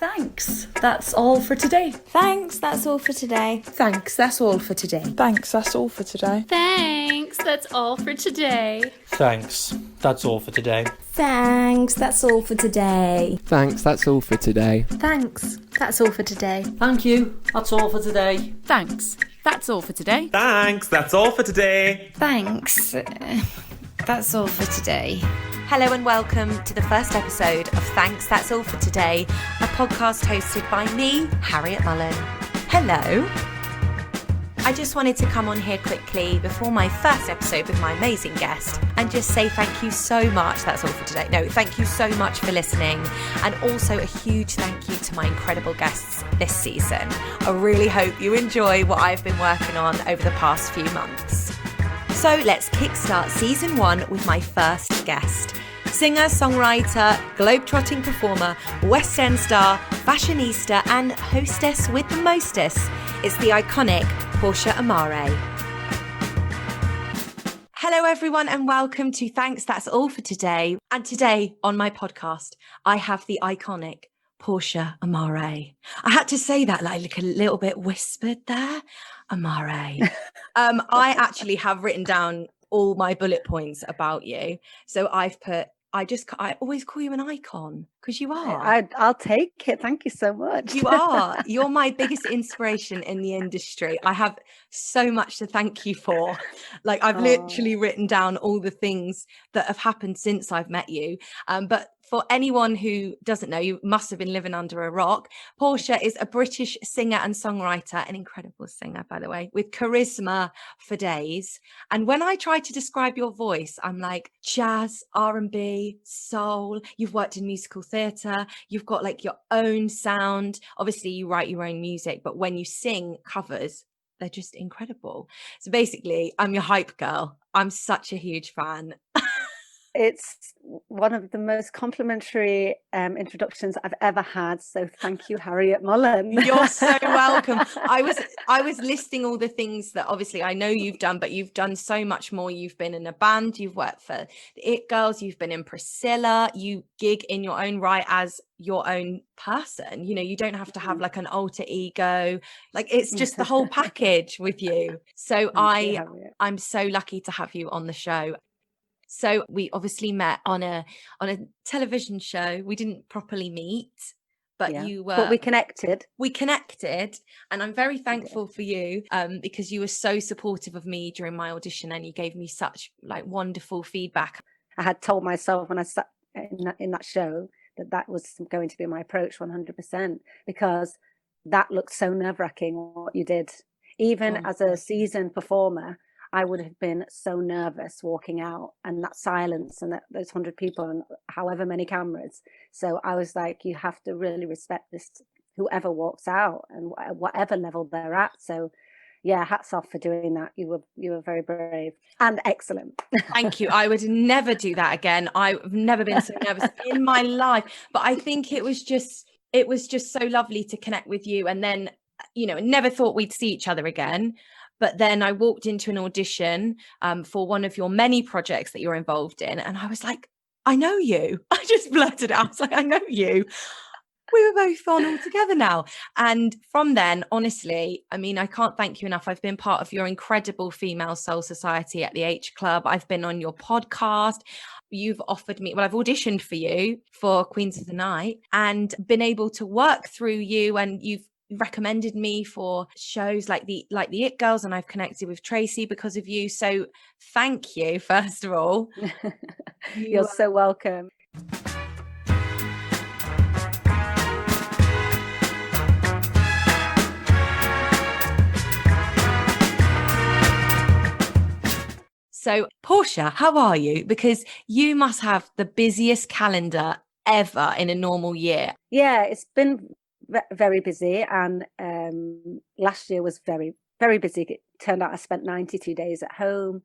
Thanks. That's all for today. Thanks, that's all for today. Thanks. That's all for today. Thanks, that's all for today. Thanks, that's all for today. Thanks. That's all for today. Thanks, that's all for today. Thanks, that's all for today. Thanks, that's all for today. Thank you. That's all for today. Thanks, that's all for today. Thanks, that's all for today. Thanks, that's all for today. Hello and welcome to the first episode of Thanks, That's All For Today, a podcast hosted by me, Harriette Mullen. Hello. I just wanted to come on here quickly before my first episode with my amazing guest and just say thank you so much. That's all for today. No, thank you so much for listening, and also a huge thank you to my incredible guests this season. I really hope you enjoy what I've been working on over the past few months. So let's kickstart season 1 with my first guest. Singer, songwriter, globe-trotting performer, West End star, fashionista and hostess with the mostest. It's the iconic Portia Emare. Hello everyone and welcome to Thanks, That's All For Today. And today on my podcast, I have the iconic Portia Emare. I had to say that like a little bit whispered there. Emare. I actually have written down all my bullet points about you. So I always call you an icon because you are. I'll take it. Thank you so much. You are. You're my biggest inspiration in the industry. I have so much to thank you for. Like I've literally written down all the things that have happened since I've met you. But for anyone who doesn't know, you must have been living under a rock. Portia is a British singer and songwriter, an incredible singer, by the way, with charisma for days. And when I try to describe your voice, I'm like jazz, R&B, soul. You've worked in musical theatre. You've got like your own sound. Obviously, you write your own music, but when you sing covers, they're just incredible. So basically, I'm your hype girl. I'm such a huge fan. It's one of the most complimentary introductions I've ever had. So thank you, Harriette Mullen. You're so welcome. I was listing all the things that obviously I know you've done, but you've done so much more. You've been in a band, you've worked for the It Girls, you've been in Priscilla, you gig in your own right as your own person. You know, you don't have to have like an alter ego. Like it's just the whole package with you. So I'm so lucky to have you on the show. So we obviously met on a television show. We didn't properly meet, but but we connected. We connected, and I'm very thankful for you because you were so supportive of me during my audition, and you gave me such like wonderful feedback. I had told myself when I sat in that show that was going to be my approach 100%, because that looked so nerve-wracking what you did. Even as a seasoned performer, I would have been so nervous walking out, and that silence and those 100 people and however many cameras. So I was like, you have to really respect this, whoever walks out and whatever level they're at. So yeah, hats off for doing that. You were very brave and excellent. Thank you. I would never do that again. I've never been so nervous in my life, but I think it was just so lovely to connect with you. And then, you know, never thought we'd see each other again. But then I walked into an audition for one of your many projects that you're involved in. And I was like, I know you. I just blurted out. I was like, I know you. We were both on all together now. And from then, honestly, I mean, I can't thank you enough. I've been part of your incredible Female Soul Society at the H Club. I've been on your podcast. You've offered me, well, I've auditioned for you for Queens of the Night and been able to work through you, and you've recommended me for shows like the It Girls, and I've connected with Tracy because of you. So thank you, first of all. You're so welcome. So Portia, how are you? Because you must have the busiest calendar ever in a normal year. Yeah, it's been very busy, and last year was very, very busy. It turned out I spent 92 days at home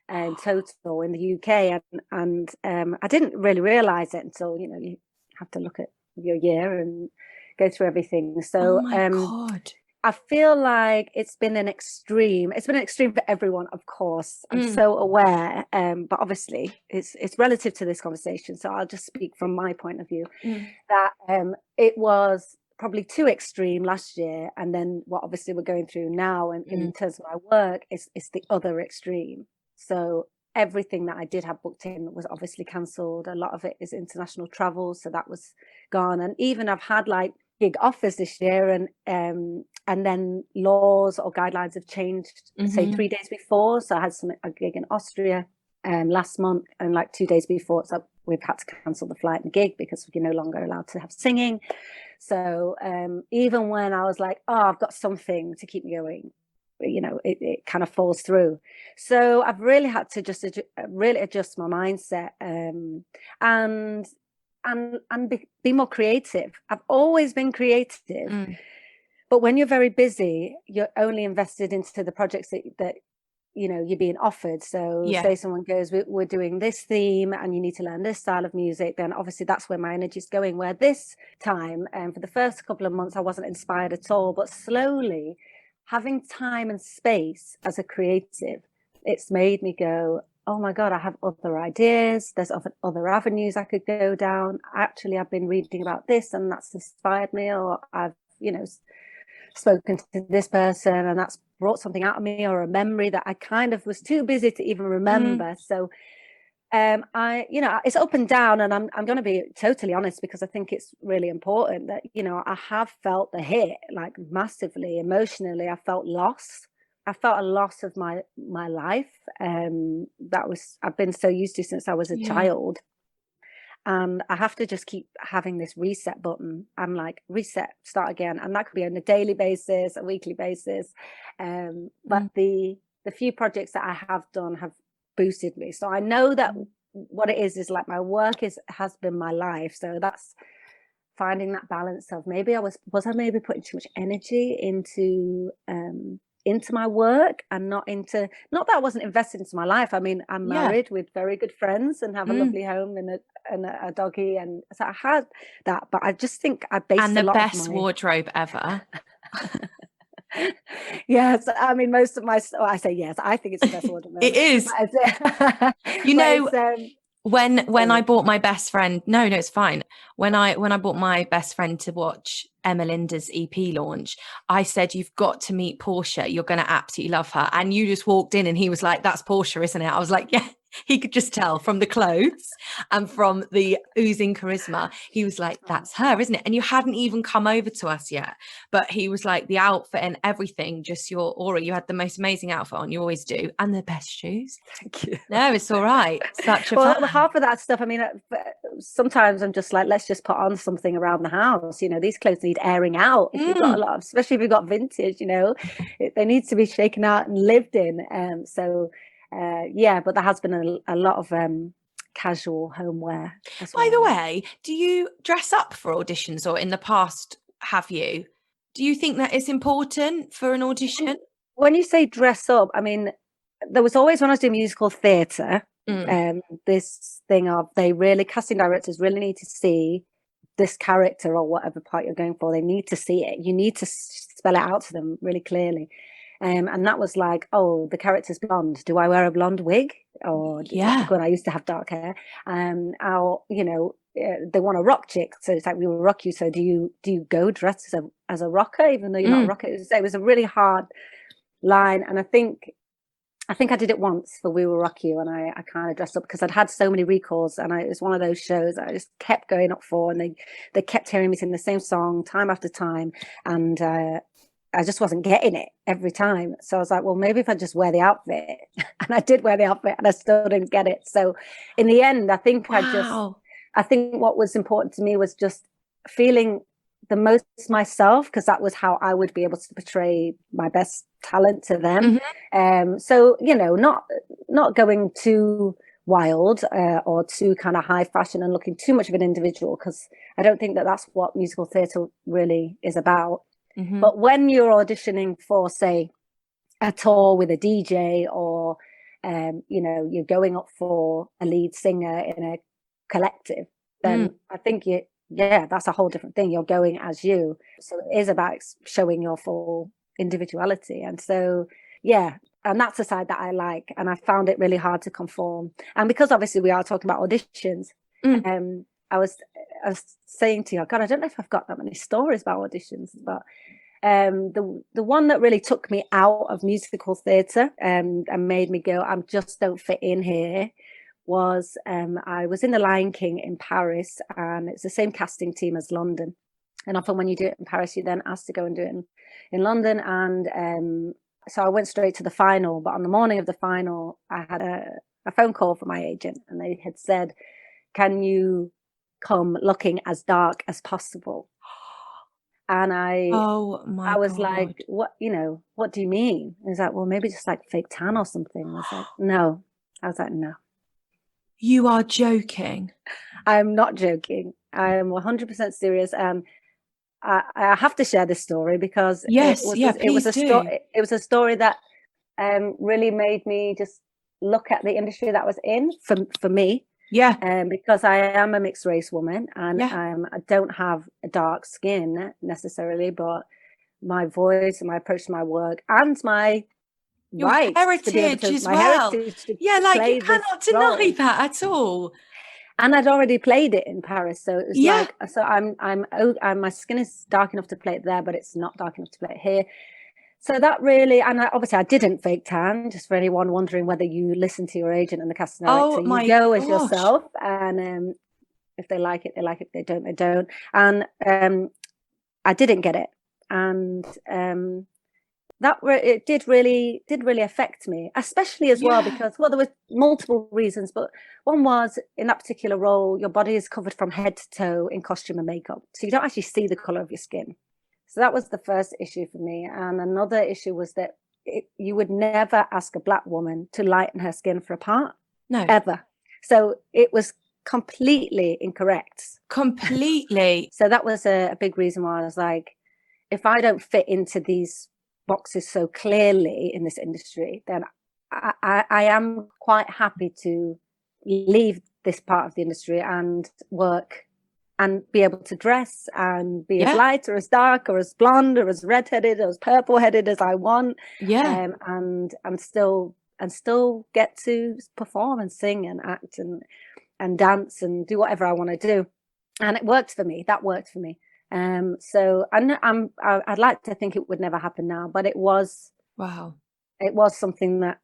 in total in the UK, and I didn't really realise it until, you know, you have to look at your year and go through everything. So oh my God. I feel like it's been an extreme. It's been an extreme for everyone, of course. I'm so aware, but obviously it's relative to this conversation. So I'll just speak from my point of view that it was probably too extreme last year, and then what obviously we're going through now and in terms of my work is the other extreme. So everything that I did have booked in was obviously cancelled. A lot of it is international travel, so that was gone. And even I've had like gig offers this year, and then laws or guidelines have changed, say 3 days before. So I had a gig in Austria last month, and like 2 days before, so we've had to cancel the flight and gig because you're no longer allowed to have singing. So even when I was like, oh, I've got something to keep me going, you know, it kind of falls through. So I've really had to just really adjust my mindset and be more creative. I've always been creative, but when you're very busy, you're only invested into the projects that you know you're being offered. So say someone goes, we're doing this theme and you need to learn this style of music, then obviously that's where my energy is going. Where this time, for the first couple of months, I wasn't inspired at all, but slowly having time and space as a creative, it's made me go, oh my God, I have other ideas. There's other avenues I could go down. Actually, I've been reading about this and that's inspired me, or I've, you know, spoken to this person and that's brought something out of me, or a memory that I kind of was too busy to even remember. So I, you know, it's up and down, and I'm going to be totally honest because I think it's really important that, you know, I have felt the hit, like massively emotionally. I felt loss. I felt a loss of my life. I've been so used to since I was a child. And I have to just keep having this reset button. I'm like, reset, start again. And that could be on a daily basis, a weekly basis. But the few projects that I have done have boosted me. So I know that what it is like my work has been my life. So that's finding that balance of maybe I was maybe putting too much energy into my work and not that I wasn't invested into my life. I mean, I'm married with very good friends and have a lovely home and a doggy, and so I had that, but I just think I based and a the lot best of my... wardrobe ever. Yes, I mean most of my I say yes, I think it's the best wardrobe. It is. You know, when I bought my best friend, no, it's fine. When I bought my best friend to watch Emma Linda's EP launch, I said, you've got to meet Portia. You're going to absolutely love her. And you just walked in and he was like, that's Portia, isn't it? I was like, yeah. He could just tell from the clothes and from the oozing charisma. He was like, that's her, isn't it? And you hadn't even come over to us yet. But he was like, the outfit and everything, just your aura. You had the most amazing outfit on. You always do. And the best shoes. Thank you. No, it's all right. Such a well, half of that stuff, I mean, sometimes I'm just like, let's just put on something around the house. You know, these clothes need airing out. If you've got a lot of, especially if you've got vintage, you know, they need to be shaken out and lived in. But there has been a lot of casual homeware as well. By the way, do you dress up for auditions, or in the past have you? Do you think that is important for an audition? When you say dress up, I mean, there was always, when I was doing musical theatre, this thing of casting directors really need to see this character or whatever part you're going for. They need to see it. You need to spell it out to them really clearly. And that was like, oh, the character's blonde. Do I wear a blonde wig? Or when I used to have dark hair. You know, they want a rock chick, so it's like, we will rock you. So do you go dressed as a rocker, even though you're not a rocker? It was a really hard line, and I think I did it once for We Will Rock You, and I kind of dressed up because I'd had so many recalls, and it was one of those shows that I just kept going up for, and they kept hearing me sing the same song time after time, and I just wasn't getting it every time. So I was like, well, maybe if I just wear the outfit. And I did wear the outfit and I still didn't get it. So in the end, I think I think what was important to me was just feeling the most myself, because that was how I would be able to portray my best talent to them. So, you know, not going too wild or too kind of high fashion and looking too much of an individual, because I don't think that that's what musical theatre really is about. But when you're auditioning for, say, a tour with a DJ, or you know, you're going up for a lead singer in a collective, then I think that's a whole different thing. You're going as you. So it is about showing your full individuality. And so, and that's the side that I like. And I found it really hard to conform. And because obviously we are talking about auditions, I was I was saying to you, God, I don't know if I've got that many stories about auditions, but the one that really took me out of musical theatre and made me go, I just don't fit in here, was I was in The Lion King in Paris, and it's the same casting team as London. And often when you do it in Paris, you're then asked to go and do it in London. And so I went straight to the final. But on the morning of the final, I had a phone call from my agent, and they had said, can you come looking as dark as possible? And I was like, what, what do you mean? He was like, well, maybe just like fake tan or something. I was like, no. I was like, no. You are joking. I'm not joking. I'm 100% serious. I have to share this story because it was a story that really made me just look at the industry that I was in for me. Yeah. Because I am a mixed race woman, and I don't have a dark skin necessarily, but my voice and my approach to my work and my heritage as well. Yeah, like you cannot deny that at all. And I'd already played it in Paris, so it was like, so I'm my skin is dark enough to play it there, but it's not dark enough to play it here. So that really, and obviously I didn't fake tan, just for anyone wondering whether you listen to your agent and the casting director, you go as yourself, and if they like it, they like it. If they don't, they don't. And I didn't get it, and it did really affect me, especially as well because there were multiple reasons, but one was in that particular role, your body is covered from head to toe in costume and makeup, so you don't actually see the color of your skin. So that was the first issue for me. And another issue was that you would never ask a Black woman to lighten her skin for a part. No. Ever. So it was completely incorrect. Completely. So that was a big reason why I was like, if I don't fit into these boxes so clearly in this industry, then I am quite happy to leave this part of the industry and work and be able to dress and be as light or as dark or as blonde or as redheaded or as purple-headed as I want. Yeah. And still get to perform and sing and act and dance and do whatever I want to do. And it worked for me. That worked for me. So I'd like to think it would never happen now, but it was something that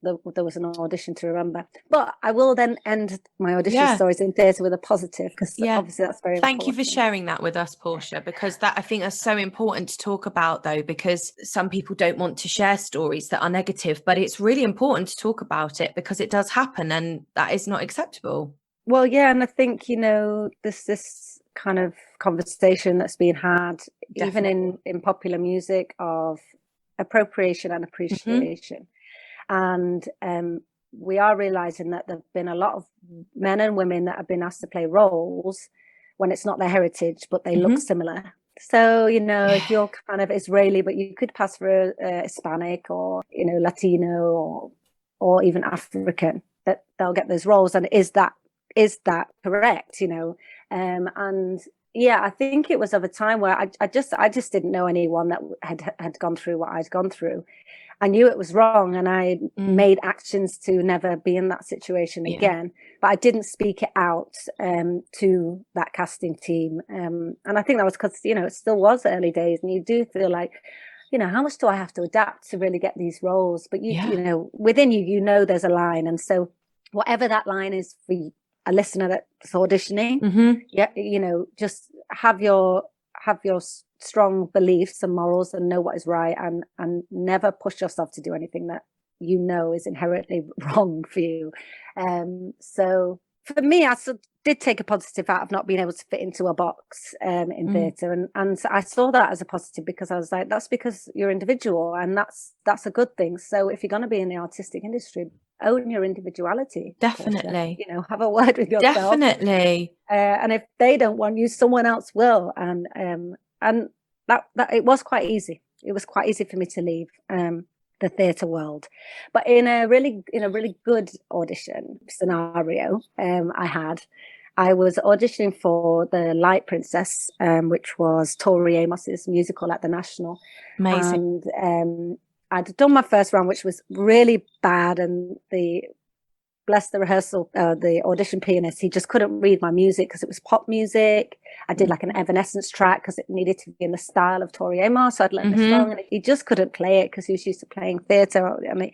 there was an audition to remember. But I will then end my audition stories in theatre with a positive, because obviously that's very important. Thank you for sharing that with us, Portia, because that I think is so important to talk about, though, because some people don't want to share stories that are negative, but it's really important to talk about it because it does happen and that is not acceptable. Well, yeah, and I think, this kind of conversation that's being had, even in popular music, of appropriation and appreciation. And we are realizing that there have been a lot of men and women that have been asked to play roles when it's not their heritage, but they look similar. So, if you're kind of Israeli, but you could pass for Hispanic or, Latino or even African, that they'll get those roles. And is that correct? And yeah, I think it was of a time where I just didn't know anyone that had gone through what I'd gone through. I knew it was wrong, and I made actions to never be in that situation again. But I didn't speak it out to that casting team. And I think that was because, it still was early days, and you do feel like, how much do I have to adapt to really get these roles? But within you, there's a line. And so whatever that line is for a listener that's auditioning, just have your strong beliefs and morals and know what is right, and never push yourself to do anything that is inherently wrong for you. So for me, I did take a positive out of not being able to fit into a box in theatre, and I saw that as a positive, because I was like, that's because you're individual, and that's a good thing. So if you're going to be in the artistic industry, own your individuality. Definitely. Have a word with yourself. Definitely. And if they don't want you, someone else will. And that it was quite easy. It was quite easy for me to leave the theatre world. But in a really good audition scenario, I was auditioning for The Light Princess, which was Tori Amos's musical at the National. Amazing. And I'd done my first round, which was really bad, and the bless the the audition pianist, he just couldn't read my music because it was pop music. I did like an Evanescence track because it needed to be in the style of Portia Emare, so I'd learned the song, and he just couldn't play it because he was used to playing theatre. I mean,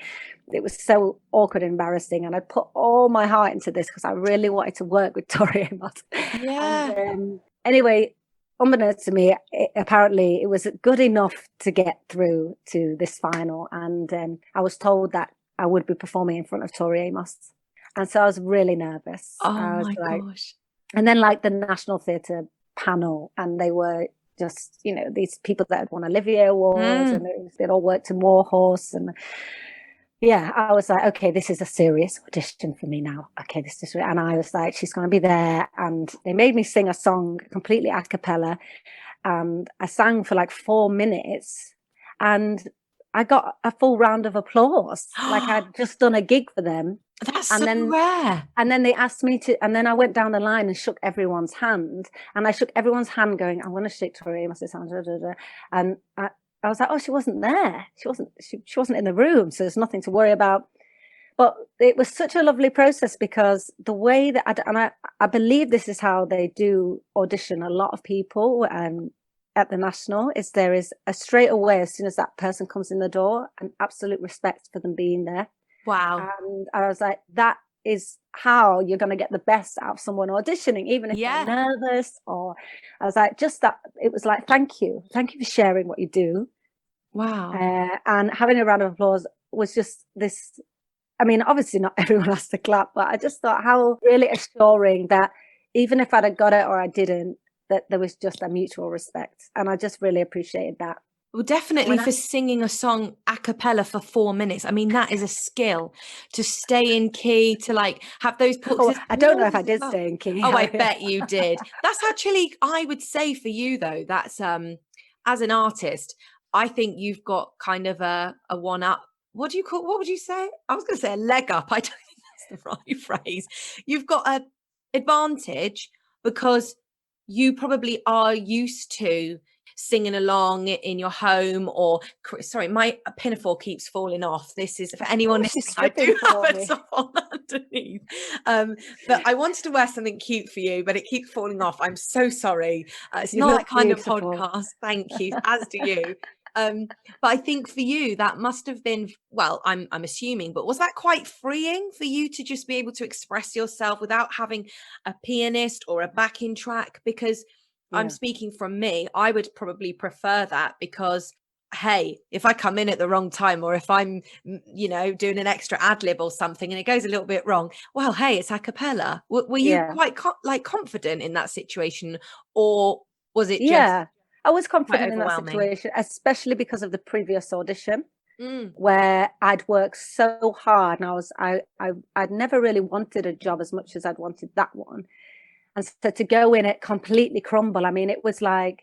it was so awkward and embarrassing, and I put all my heart into this because I really wanted to work with Portia Emare. Yeah. And, anyway, unbeknownst to me, apparently it was good enough to get through to this final, and I was told that I would be performing in front of Portia Emare. And so I was really nervous. Oh I was my gosh. And then like the National Theatre panel, and they were just, you know, these people that had won Olivier Awards, and they'd all worked in Warhorse. And yeah, I was like, okay, this is a serious audition for me now. Okay, this is, and I was like, she's going to be there. And they made me sing a song completely a cappella. And I sang for like 4 minutes, and I got a full round of applause. Like I'd just done a gig for them. That's and so then, rare. And then they asked me to, and then I went down the line and shook everyone's hand. And I shook everyone's hand going, I'm going to shake Portia Emare's hand. And I was like, oh, she wasn't there. She wasn't in the room. So there's nothing to worry about. But it was such a lovely process because the way that, I believe this is how they do audition a lot of people at the National, is there is a straight away, as soon as that person comes in the door, an absolute respect for them being there. Wow. And I was like, that is how you're going to get the best out of someone auditioning, even if they're nervous. Or I was like, just that, it was like, thank you for sharing what you do. Wow. And having a round of applause was just this, I mean, obviously not everyone has to clap, but I just thought how really assuring that even if I'd have got it or I didn't, that there was just a mutual respect. And I just really appreciated that. Well, definitely for singing a song a cappella for 4 minutes. I mean, that is a skill to stay in key, to like have those. I don't know if I did stay in key. Oh, I bet you did. That's actually, I would say for you though, that's as an artist, I think you've got kind of a one up. What would you say? I was going to say a leg up. I don't think that's the right phrase. You've got a advantage because you probably are used to singing along in your home, or sorry, my pinafore keeps falling off. This is for anyone listening. I do have a song underneath, but I wanted to wear something cute for you, but it keeps falling off. I'm so sorry. It's not that kind of podcast. Thank you, as do you. But I think for you that must have been, well, I'm assuming, but was that quite freeing for you to just be able to express yourself without having a pianist or a backing track? Because I'm speaking from me, I would probably prefer that, because hey, if I come in at the wrong time, or if I'm, you know, doing an extra ad lib or something and it goes a little bit wrong, well, hey, it's a cappella. Were you quite confident in that situation, or was it just I was confident in that situation, especially because of the previous audition where I'd worked so hard, and I'd never really wanted a job as much as I'd wanted that one. And so to go in it completely crumble, I mean, it was like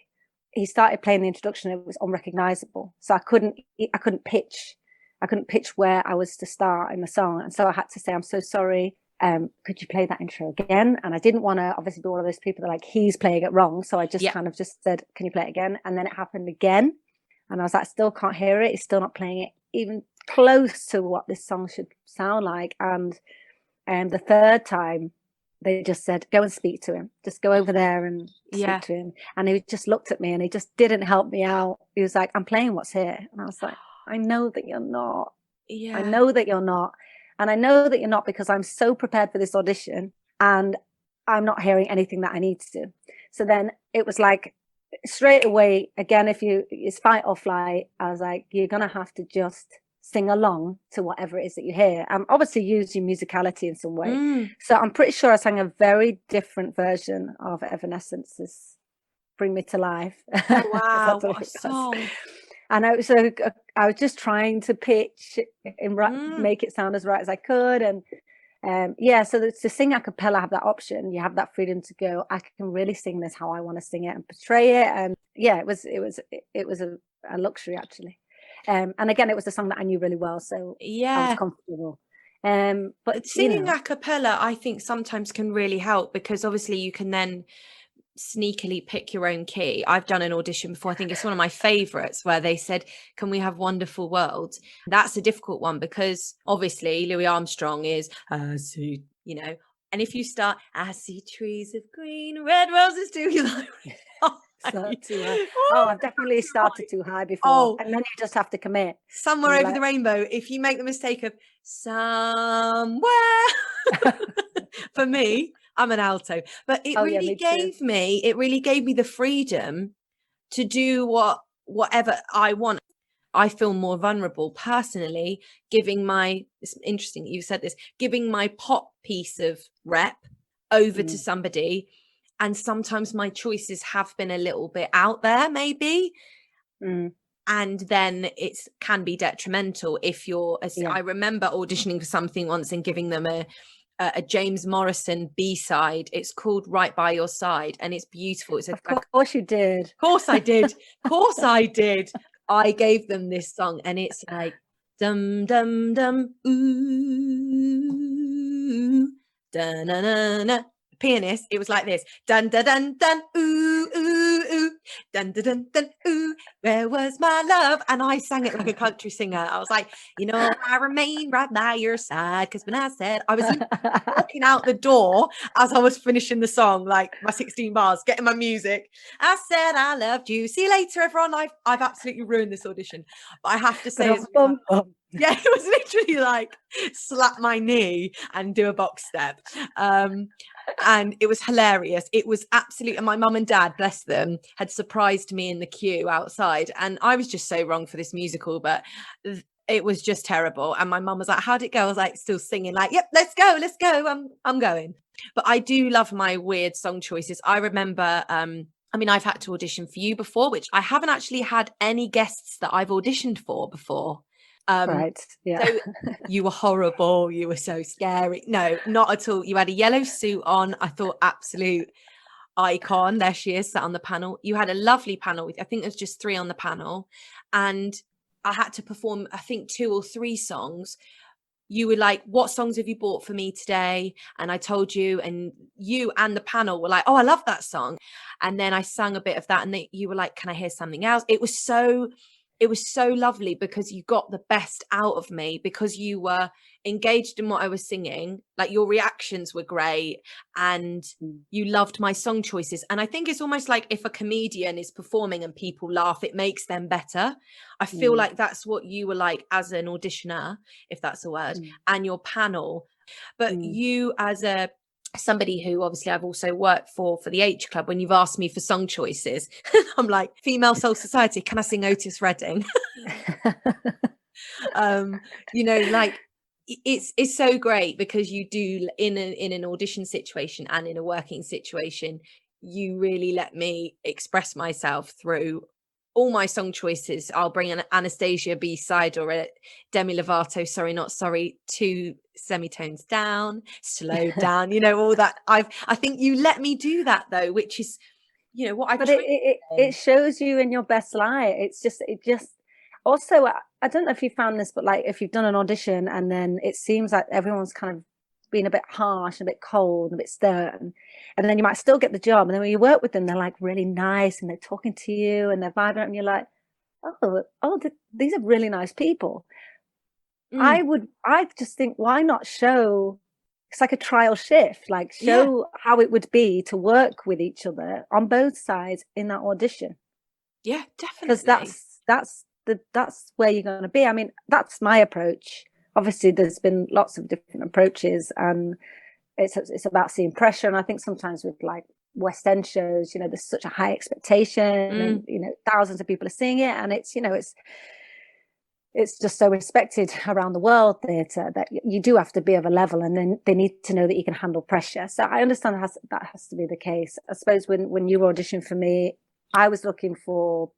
he started playing the introduction, it was unrecognizable. So I couldn't pitch where I was to start in the song. And so I had to say, I'm so sorry. Could you play that intro again? And I didn't want to obviously be one of those people that like, he's playing it wrong. So I just kind of just said, can you play it again? And then it happened again. And I was like, I still can't hear it. He's still not playing it even close to what this song should sound like. And the third time, they just said, go and speak to him. Just go over there and speak to him. And he just looked at me and he just didn't help me out. He was like, I'm playing what's here. And I was like, I know that you're not. I know that you're not. And I know that you're not because I'm so prepared for this audition and I'm not hearing anything that I need to. So then it was like straight away, again, it's fight or flight. I was like, you're going to have to just sing along to whatever it is that you hear, and obviously use your musicality in some way. So I'm pretty sure I sang a very different version of Evanescence's Bring Me to Life. Oh, wow, what a song. And I was just trying to pitch and make it sound as right as I could. And so to sing a cappella, I have that option. You have that freedom to go, I can really sing this how I want to sing it and portray it. And it was a luxury, actually. And again, it was a song that I knew really well, so I was comfortable. But singing a cappella, I think sometimes can really help, because obviously you can then sneakily pick your own key. I've done an audition before. I think it's one of my favorites where they said, can we have Wonderful World? That's a difficult one because obviously Louis Armstrong is, I see, you know, and if you start, I see trees of green, red roses too, you like, So too high. Oh, I've definitely started too high before. Oh. And then you just have to commit. Somewhere You're over like- the rainbow, if you make the mistake of somewhere, for me, I'm an alto, but it Oh, yeah, really me too. gave me the freedom to do whatever I want. I feel more vulnerable personally, it's interesting that you said this, giving my pop piece of rep over to somebody. And sometimes my choices have been a little bit out there, maybe. And then it can be detrimental if you're, I remember auditioning for something once and giving them a James Morrison B-side. It's called Right By Your Side, and it's beautiful. It's Of course you did. Of course I did. Of course I did. I gave them this song, and it's like dum dum dum ooh dun dun dun dun. Pianist, it was like this dun dun dun dun ooh ooh ooh dun dun dun dun ooh, where was my love? And I sang it like a country singer. I was like, you know, I remain right by your side, because when I said, I was walking out the door as I was finishing the song, like my 16 bars, getting my music. I said I loved you. See you later, everyone. I've absolutely ruined this audition, but I have to say, yeah, it was literally like slap my knee and do a box step. And it was hilarious. It was absolutely, and my mum and dad, bless them, had surprised me in the queue outside. And I was just so wrong for this musical, but it was just terrible. And my mum was like, how'd it go? I was like, still singing, like, yep, let's go. I'm going. But I do love my weird song choices. I remember, I've had to audition for you before, which I haven't actually had any guests that I've auditioned for before. Right. Yeah. So you were horrible. You were so scary. No, not at all. You had a yellow suit on. I thought absolute icon. There she is, sat on the panel. You had a lovely panel. I think there's just 3 on the panel. And I had to perform, I think 2 or 3 songs. You were like, what songs have you bought for me today? And I told you, and you and the panel were like, oh, I love that song. And then I sung a bit of that, and you were like, can I hear something else? It was so lovely because you got the best out of me, because you were engaged in what I was singing. Like, your reactions were great and you loved my song choices. And I think it's almost like if a comedian is performing and people laugh, it makes them better. I feel like that's what you were like as an auditioner, if that's a word, and your panel. But you, as somebody who obviously I've also worked for the H Club, when you've asked me for song choices, I'm like, Female Soul Society, can I sing Otis Redding? You know, like, it's so great because you do in an audition situation and in a working situation, you really let me express myself through all my song choices. I'll bring an Anastasia B-side or a Demi Lovato, Sorry Not Sorry, 2 semitones down, slow down, you know, all that. I think you let me do that though, which is, you know, what I. But it shows you in your best light. It just also, I don't know if you found this, but like if you've done an audition and then it seems like everyone's kind of being a bit harsh, a bit cold, a bit stern, and then you might still get the job, and then when you work with them, they're like really nice and they're talking to you and they're vibing, and you're like, oh, these are really nice people. I just think, why not show? It's like a trial shift, like show how it would be to work with each other on both sides in that audition. Yeah, definitely. Because that's where you're going to be. I mean, that's my approach. Obviously, there's been lots of different approaches, and it's about seeing pressure. And I think sometimes with like West End shows, you know, there's such a high expectation, and you know, thousands of people are seeing it, and it's, you know, it's just so respected around the world, theatre, that you do have to be of a level, and then they need to know that you can handle pressure. So I understand that has to be the case. I suppose when you auditioned for me, I was looking for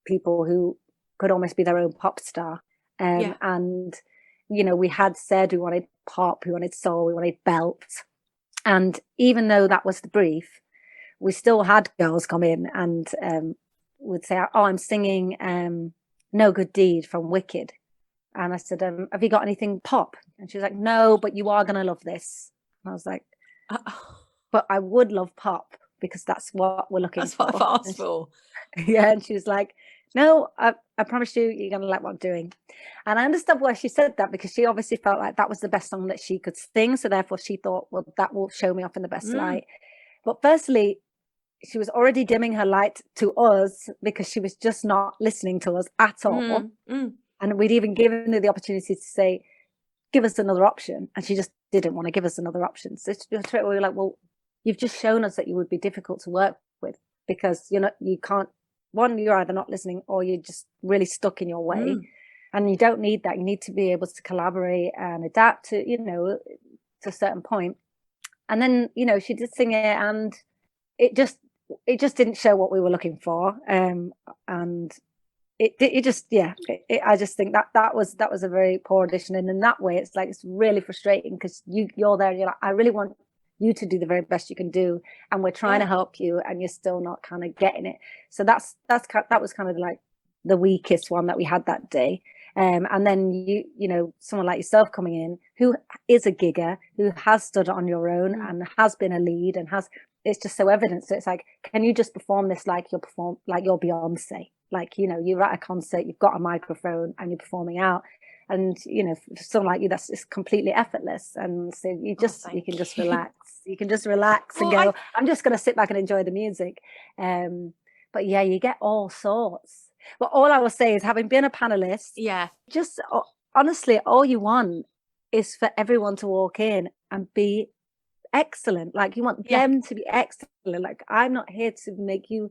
people who could almost be their own pop star. And, you know, we had said we wanted pop, we wanted soul, we wanted belt. And even though that was the brief, we still had girls come in and would say, oh, I'm singing No Good Deed from Wicked. And I said, have you got anything pop? And she was like, no, but you are going to love this. And I was like, but I would love pop. because that's what we're looking That's for. what I've asked for. Yeah, and she was like, no, I promise you, you're going to like what I'm doing. And I understand why she said that, because she obviously felt like that was the best song that she could sing. So therefore she thought, well, that will show me off in the best light. But firstly, she was already dimming her light to us because she was just not listening to us at all. And we'd even given her the opportunity to say, give us another option. And she just didn't want to give us another option. So we were like, well, you've just shown us that you would be difficult to work with, because you can't, one, you're either not listening or you're just really stuck in your way. And you don't need that. You need to be able to collaborate and adapt to, to a certain point. And then, she did sing it, and it just didn't show what we were looking for. And it just, I just think that was a very poor audition. And in that way, it's like, it's really frustrating, because you're there and you're like, I really want you to do the very best you can do, and we're trying to help you, and you're still not kind of getting it. So that was kind of like the weakest one that we had that day. And then someone like yourself coming in, who is a gigger, who has stood on your own and has been a lead, and it's just so evident. So it's like, can you just perform this like you're Beyonce? Like, you're at a concert, you've got a microphone and you're performing out. And, for someone like you, it's completely effortless. And so you can just relax. You can just relax and go, I'm just going to sit back and enjoy the music. But yeah, you get all sorts. But all I will say is, having been a panelist, just honestly, all you want is for everyone to walk in and be excellent. Like, you want them to be excellent. Like, I'm not here to make you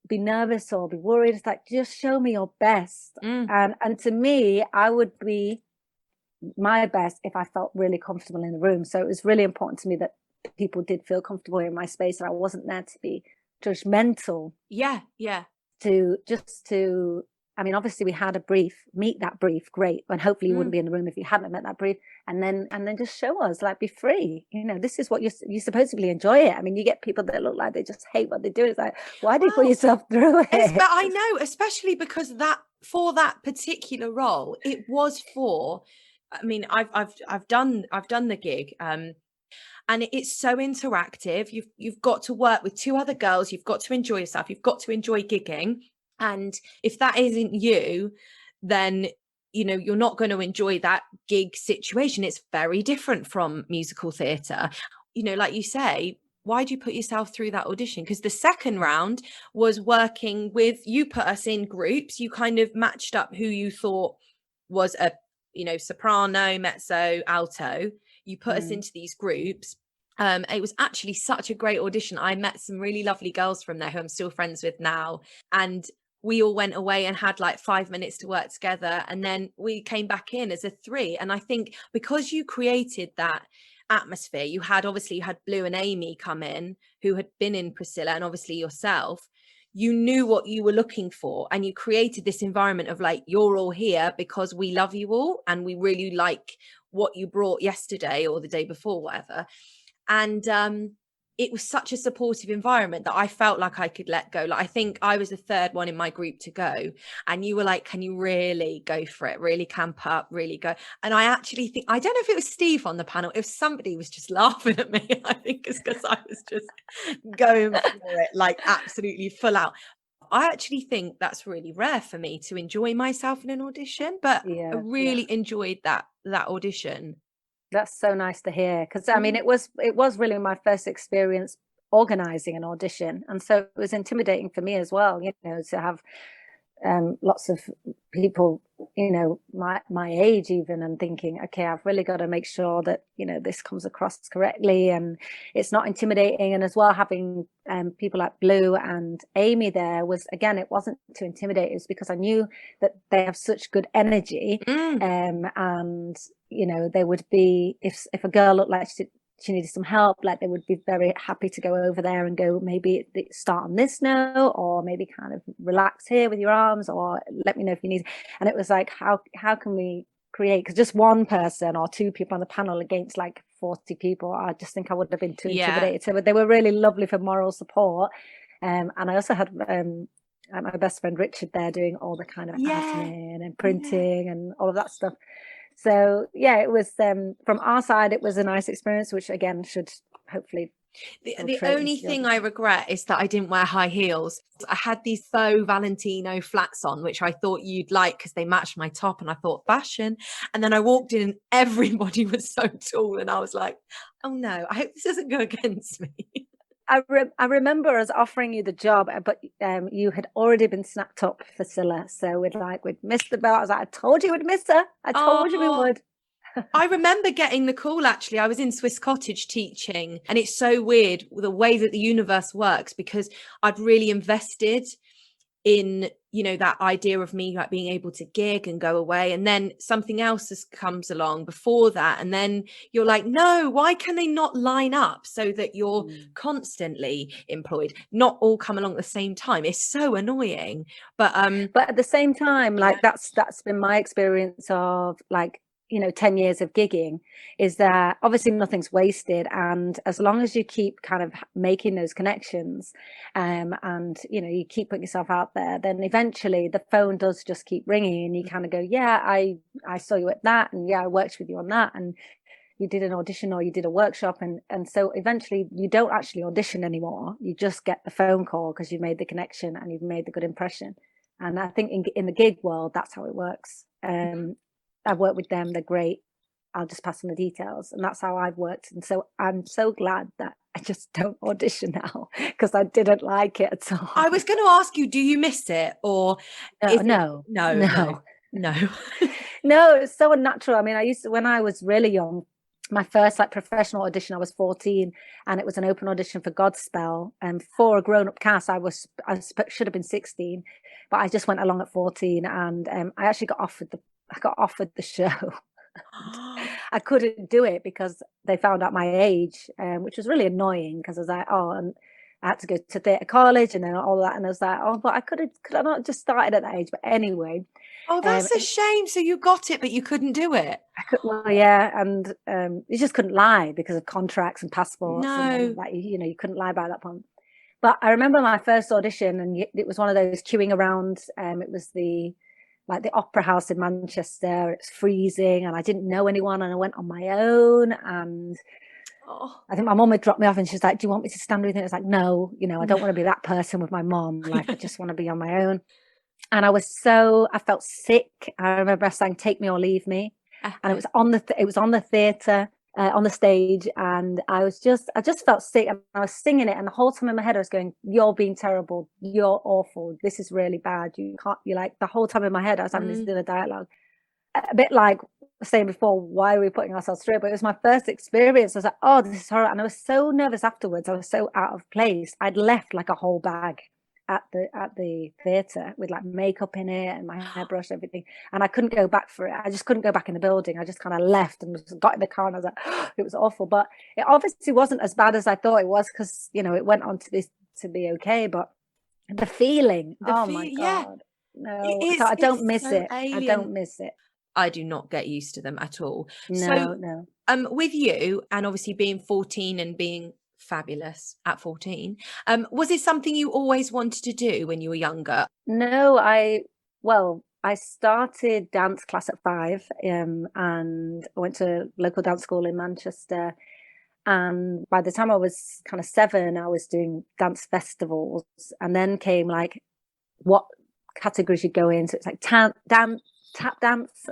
be nervous or be worried. It's like, just show me your best. And to me, I would be my best if I felt really comfortable in the room. So it was really important to me that people did feel comfortable in my space, and I wasn't there to be judgmental. I mean, obviously we had a brief, meet that brief, great. And hopefully you wouldn't be in the room if you hadn't met that brief. And then just show us, like, be free. This is what you supposedly enjoy it. I mean, you get people that look like they just hate what they do. It's like, why do you put yourself through it? But I know, especially because that, for that particular role, it was for, I mean, I've done the gig, and it's so interactive. You've got to work with two other girls. You've got to enjoy yourself. You've got to enjoy gigging. And if that isn't you, then, you're not going to enjoy that gig situation. It's very different from musical theatre. Like you say, why do you put yourself through that audition? Because the second round was working with, you put us in groups. You kind of matched up who you thought was a, soprano, mezzo, alto. You put us into these groups. It was actually such a great audition. I met some really lovely girls from there who I'm still friends with now. And we all went away and had like 5 minutes to work together. And then we came back in as a 3. And I think because you created that atmosphere, you had Blue and Amy come in, who had been in Priscilla, and obviously yourself. You knew what you were looking for, and you created this environment of like, you're all here because we love you all, and we really like what you brought yesterday or the day before, whatever. And it was such a supportive environment that I felt like I could let go. Like, I think I was the third one in my group to go, and you were like, can you really go for it? Really camp up, really go. And I actually think, I don't know if it was Steve on the panel, if somebody was just laughing at me. I think it's because I was just going for it, like absolutely full out. I actually think that's really rare for me to enjoy myself in an audition, but I really enjoyed that audition. That's so nice to hear, because I mean, it was really my first experience organizing an audition, and so it was intimidating for me as well, to have lots of people, my age even, and thinking, okay, I've really got to make sure that this comes across correctly and it's not intimidating. And as well, having people like Blue and Amy there was, again, it wasn't to intimidate, it's because I knew that they have such good energy, and they would be, if a girl looked like she needed some help, like they would be very happy to go over there and go, maybe start on this note, or maybe kind of relax here with your arms, or let me know if you need. And it was like, how can we create, because just one person or 2 people on the panel against like 40 people, I just think I would have been too intimidated. So they were really lovely for moral support. And I also had my best friend Richard there doing all the kind of admin and printing and all of that stuff. So it was, from our side, it was a nice experience, which again should hopefully The only thing I regret is that I didn't wear high heels. I had these faux Valentino flats on, which I thought you'd like because they matched my top, and I thought fashion. And then I walked in and everybody was so tall, and I was like, oh no, I hope this doesn't go against me. I remember us offering you the job, but you had already been snapped up for Scylla. So we'd missed the belt. I was like, I told you we'd miss her. I told you we would. I remember getting the call, actually. I was in Swiss Cottage teaching, and it's so weird the way that the universe works, because I'd really invested in, you know, that idea of me like being able to gig and go away, and then something else comes along before that, and then you're like, no, why can they not line up so that you're constantly employed, not all come along at the same time? It's so annoying. But at the same time, like that's been my experience of like, you know, 10 years of gigging, is that obviously nothing's wasted, and as long as you keep kind of making those connections, and you know, you keep putting yourself out there, then eventually the phone does just keep ringing, and you kind of go, yeah, I saw you at that, and yeah, I worked with you on that, and you did an audition or you did a workshop, and so eventually you don't actually audition anymore, you just get the phone call because you've made the connection and you've made the good impression. And I think in the gig world, that's how it works. I've worked with them, they're great, I'll just pass on the details, and that's how I've worked. And so I'm so glad that I just don't audition now, because I didn't like it at all. I was going to ask you, do you miss it, or no, no. No, it's so unnatural. I mean, I used to, when I was really young, my first like professional audition, I was 14, and it was an open audition for Godspell, and for a grown-up cast. I should have been 16, but I just went along at 14, and I actually got offered the show. I couldn't do it because they found out my age, which was really annoying, because I was like, oh, and I had to go to theatre college and then all that, and I was like, oh, but could I not just started at that age? But anyway. Oh, that's a shame. So you got it, but you couldn't do it. Well, yeah, and you just couldn't lie because of contracts and passports. No, and that, you know, you couldn't lie by that point. But I remember my first audition, and it was one of those queuing around. It was the Opera House in Manchester. It's freezing, and I didn't know anyone, and I went on my own. And I think my mum had dropped me off, and she's like, "Do you want me to stand with you?" I was like, "No, you know, I don't want to be that person with my mum. Like, I just want to be on my own." And I felt sick. I remember I sang "Take Me or Leave Me," and it was on the theatre, on the stage, and I just felt sick, and I was singing it, and the whole time in my head I was going, "You're being terrible. You're awful. This is really bad. You can't." You like the whole time in my head I was having this inner dialogue, a bit like saying before, why are we putting ourselves through it? But it was my first experience. I was like, oh, this is horrible, and I was so nervous afterwards. I was so out of place. I'd left like a whole bag at the theatre with like makeup in it and my hairbrush, everything, and I couldn't go back for it. I just couldn't go back in the building. I just kind of left and got in the car, and I was like, oh, it was awful. But it obviously wasn't as bad as I thought it was, because you know, it went on to be okay. But the feeling, my god, yeah. No, I don't miss it. Alien. I don't miss it. I do not get used to them at all. No. With you, and obviously being 14 and being fabulous at 14, was it something you always wanted to do when you were younger? No, I started dance class at 5, and I went to local dance school in Manchester, and by the time I was kind of 7, I was doing dance festivals, and then came like what categories you go in. So it's like tap dance, tap dance,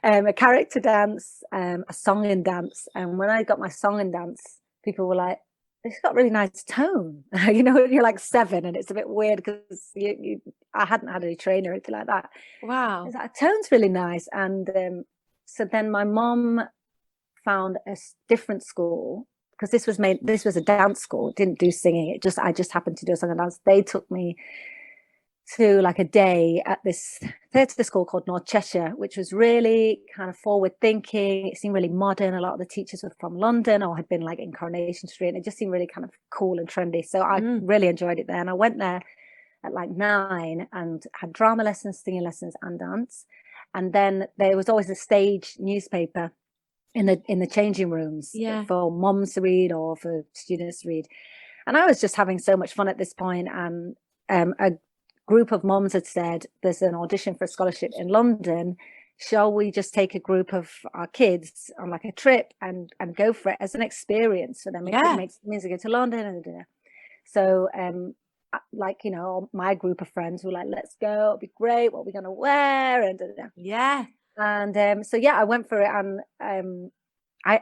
a character dance, a song and dance. And when I got my song and dance, people were like, "It's got really nice tone." You know, you're like 7, and it's a bit weird because I hadn't had any training or anything like that. Wow, it's like, tone's really nice. And so then my mom found a different school, because this was a dance school. It didn't do singing. I just happened to do a song and dance. They took me to like a day at this theatre school called North Cheshire, which was really kind of forward thinking. It seemed really modern. A lot of the teachers were from London or had been like in Coronation Street, and it just seemed really kind of cool and trendy. So I really enjoyed it there, and I went there at like 9 and had drama lessons, singing lessons, and dance. And then there was always a stage newspaper in the changing rooms for moms to read or for students to read. And I was just having so much fun at this point, and a group of moms had said, there's an audition for a scholarship in London. shall we just take a group of our kids on like a trip and go for it as an experience for them? It makes it means they go to London and so like, you know, my group of friends were like, let's go, it'll be great, what are we gonna wear? And so I went for it, and I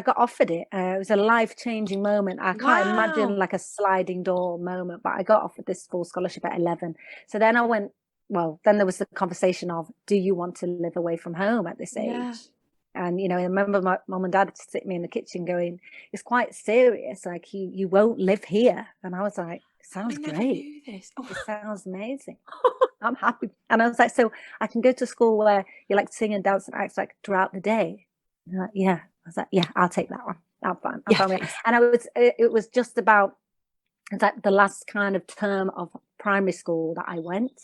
got offered it. It was a life-changing moment. I can't imagine like a sliding door moment, but I got offered this full scholarship at 11. So then I went, then there was the conversation of, do you want to live away from home at this age? And, you know, I remember my mum and dad sitting me in the kitchen going, it's quite serious. Like, you won't live here. And I was like, sounds great. It sounds amazing. I'm happy. And I was like, so I can go to school where you like sing and dance and act like throughout the day? And like, yeah. I was like, yeah, I'll take that one. I'm fine. And it was just about, it's like the last kind of term of primary school that I went.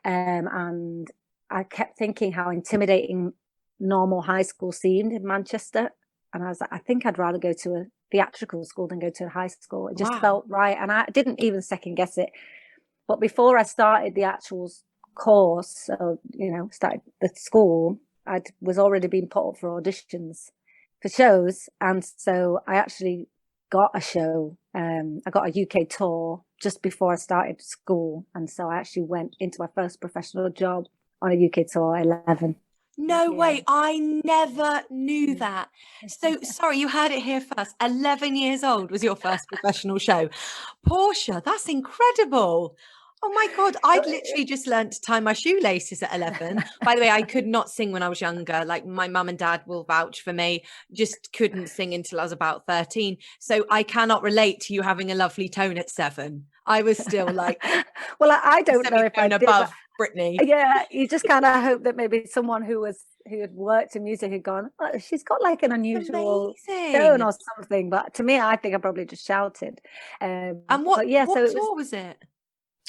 And I kept thinking how intimidating normal high school seemed in Manchester, and I was like, I think I'd rather go to a theatrical school than go to a high school. It just felt right, and I didn't even second guess it. But before I started the actual course, so, you know, started the school, I was already being put up for auditions for shows, and so I actually got a show. I got a UK tour just before I started school, and so I actually went into my first professional job on a UK tour at 11. No way, I never knew that. So, sorry, you heard it here first. 11 years old was your first professional show. Portia, that's incredible. Oh my God, I'd literally just learned to tie my shoelaces at 11. By the way, I could not sing when I was younger. Like, my mum and dad will vouch for me. Just couldn't sing until I was about 13. So I cannot relate to you having a lovely tone at 7. I was still like, well, I don't know if I did above Brittany. Yeah, you just kind of hope that maybe someone who had worked in music had gone, oh, she's got like an unusual tone or something. But to me, I think I probably just shouted. And what tour was it?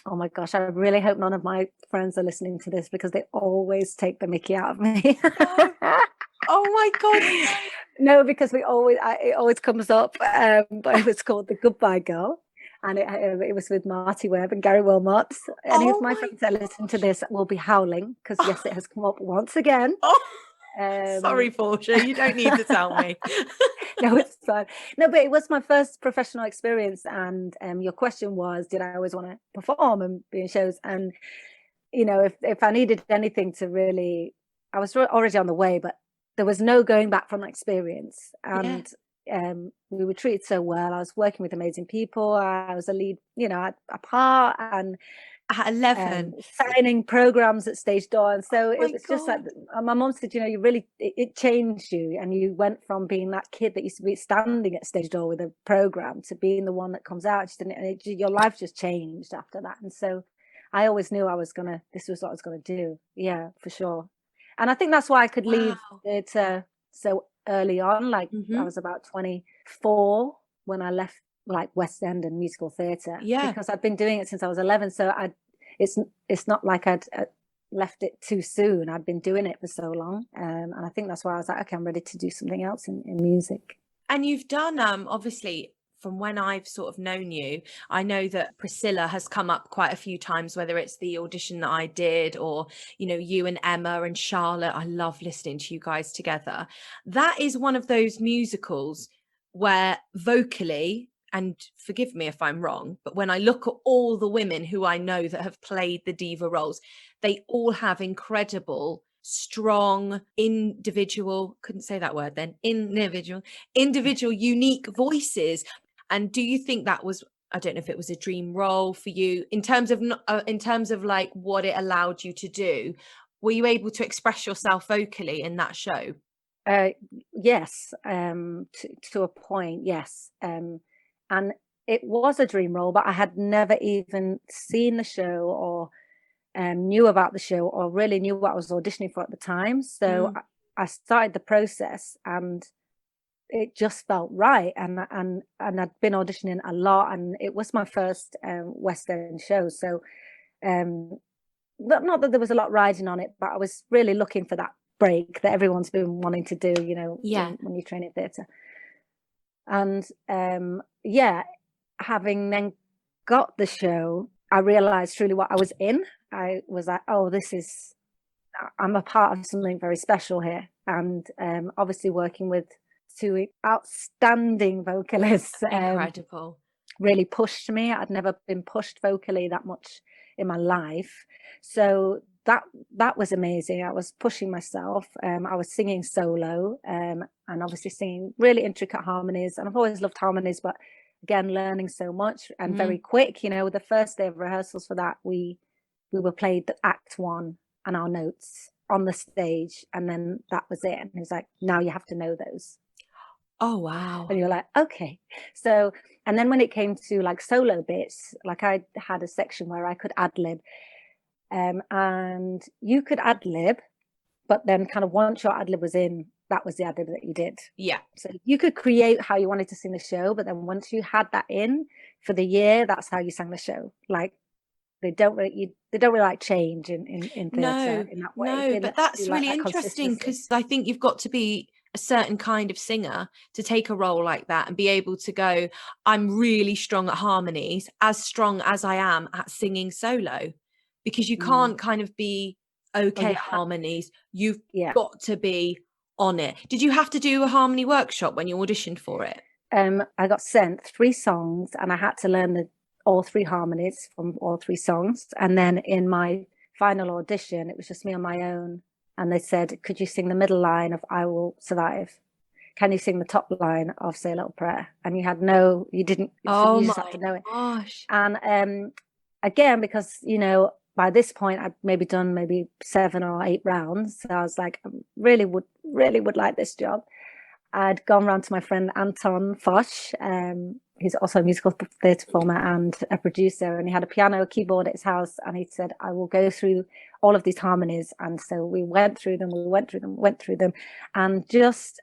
Oh my gosh, I really hope none of my friends are listening to this, because they always take the mickey out of me. Oh my God. No, because it always comes up. But it was called The Goodbye Girl. And it was with Marty Webb and Gary Wilmot. Any of my friends that listen to this will be howling, because yes, it has come up once again. Sorry, Portia, you don't need to tell me. No, it's fine. No, but it was my first professional experience. And your question was, did I always want to perform and be in shows? And, you know, if I needed anything to really, I was already on the way, but there was no going back from that experience. And we were treated so well. I was working with amazing people. I was a lead, you know, a part, and at 11 signing programs at Stage Door. And so it was just like, my mom said, you know, you really, it changed you, and you went from being that kid that used to be standing at Stage Door with a program to being the one that comes out. Your life just changed after that. And so I always knew this was what I was gonna do. Yeah, for sure. And I think that's why I could leave it so early on. Like, I was about 24 when I left like West End and musical theatre, because I'd been doing it since I was 11. So it's not like I'd left it too soon. I'd been doing it for so long, and I think that's why I was like, okay, I'm ready to do something else in music. And you've done obviously, from when I've sort of known you, I know that Priscilla has come up quite a few times, whether it's the audition that I did, or, you know, you and Emma and Charlotte. I love listening to you guys together. That is one of those musicals where vocally, and forgive me if I'm wrong, but when I look at all the women who I know that have played the diva roles, they all have incredible, strong, individual unique voices. And do you think that was, I don't know if it was a dream role for you in terms of like what it allowed you to do? Were you able to express yourself vocally in that show? Yes, to a point, yes. And it was a dream role, but I had never even seen the show or knew about the show or really knew what I was auditioning for at the time. So I started the process, and it just felt right. And I'd been auditioning a lot, and it was my first West End show. So not that there was a lot riding on it, but I was really looking for that break that everyone's been wanting to do, you know, when you train in theatre. And having then got the show, I realized truly what I was in. I was like, oh, I'm a part of something very special here, and obviously working with two outstanding vocalists Incredible. really pushed me. I'd never been pushed vocally that much in my life, so that was amazing. I was pushing myself. I was singing solo, and obviously singing really intricate harmonies, and I've always loved harmonies, but again, learning so much and very quick. You know, the first day of rehearsals for that, we were played the act one and our notes on the stage, and then that was it. And he was like, now you have to know those. Oh, wow. And you're like, okay. So, and then when it came to like solo bits, like I had a section where I could ad lib, and you could ad lib, but then kind of once your ad lib was in, that was the ad lib that you did. Yeah. So you could create how you wanted to sing the show, but then once you had that in for the year, that's how you sang the show. Like they don't really like change in theatre in that way. No, but that's really interesting, because I think you've got to be a certain kind of singer to take a role like that and be able to go, I'm really strong at harmonies, as strong as I am at singing solo, because you can't kind of be okay at harmonies. You've got to be on it. Did you have to do a harmony workshop when you auditioned for it? I got sent 3 songs and I had to learn all 3 harmonies from all 3 songs. And then in my final audition, it was just me on my own. And they said, could you sing the middle line of I Will Survive? Can you sing the top line of Say a Little Prayer? And you didn't, you just had to know it. Gosh. And again, because, you know, by this point, I'd maybe done 7 or 8 rounds. So I was like, I really would like this job. I'd gone round to my friend Anton Foch. He's also a musical theatre performer and a producer. And he had a piano, a keyboard at his house. And he said, I will go through all of these harmonies. And so we went through them. And just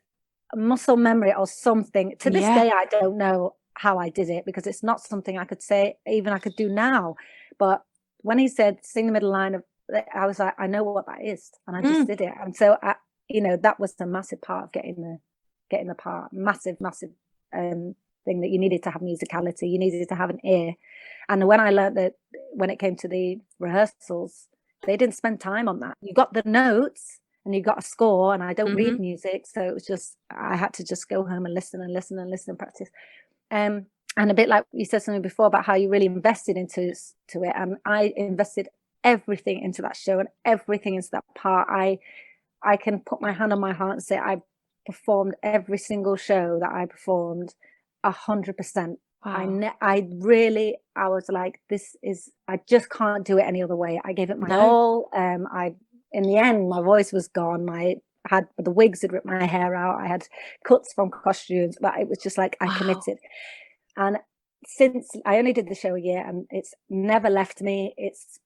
muscle memory or something. To this day, I don't know how I did it, because it's not something I could say, even I could do now. But when he said sing the middle line of, I was like, I know what that is, and I just did it. And so that was a massive part of getting the part. Massive thing that you needed to have musicality, you needed to have an ear. And when I learned that, when it came to the rehearsals, they didn't spend time on that. You got the notes and you got a score, and I don't read music, so it was just, I had to just go home and listen and practice. And a bit like you said something before about how you really invested into it. And I invested everything into that show and everything into that part. I can put my hand on my heart and say I performed every single show that I performed 100%. Wow. I was like, I just can't do it any other way. I gave it my all. In the end, my voice was gone. The wigs had ripped my hair out. I had cuts from costumes, but it was just like, I committed. And since I only did the show a year, and it's never left me, it's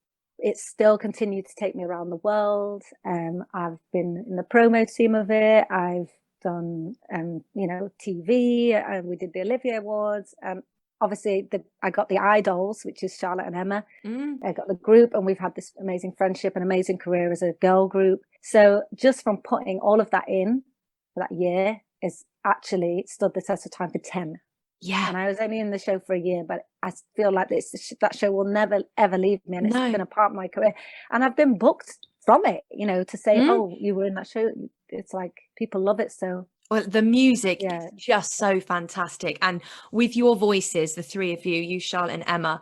still continued to take me around the world. I've been in the promo team of it. I've done, TV, and we did the Olivier Awards. Obviously, I got the Idols, which is Charlotte and Emma. I got the group, and we've had this amazing friendship and amazing career as a girl group. So just from putting all of that in for that year, is actually stood the test of time for 10. Yeah. And I was only in the show for a year, but I feel like that show will never, ever leave me. And it's been a part of my career. And I've been booked from it, to say, oh, you were in that show. It's like, people love it. So. Well, the music is just so fantastic. And with your voices, the 3 of you, Charlotte and Emma,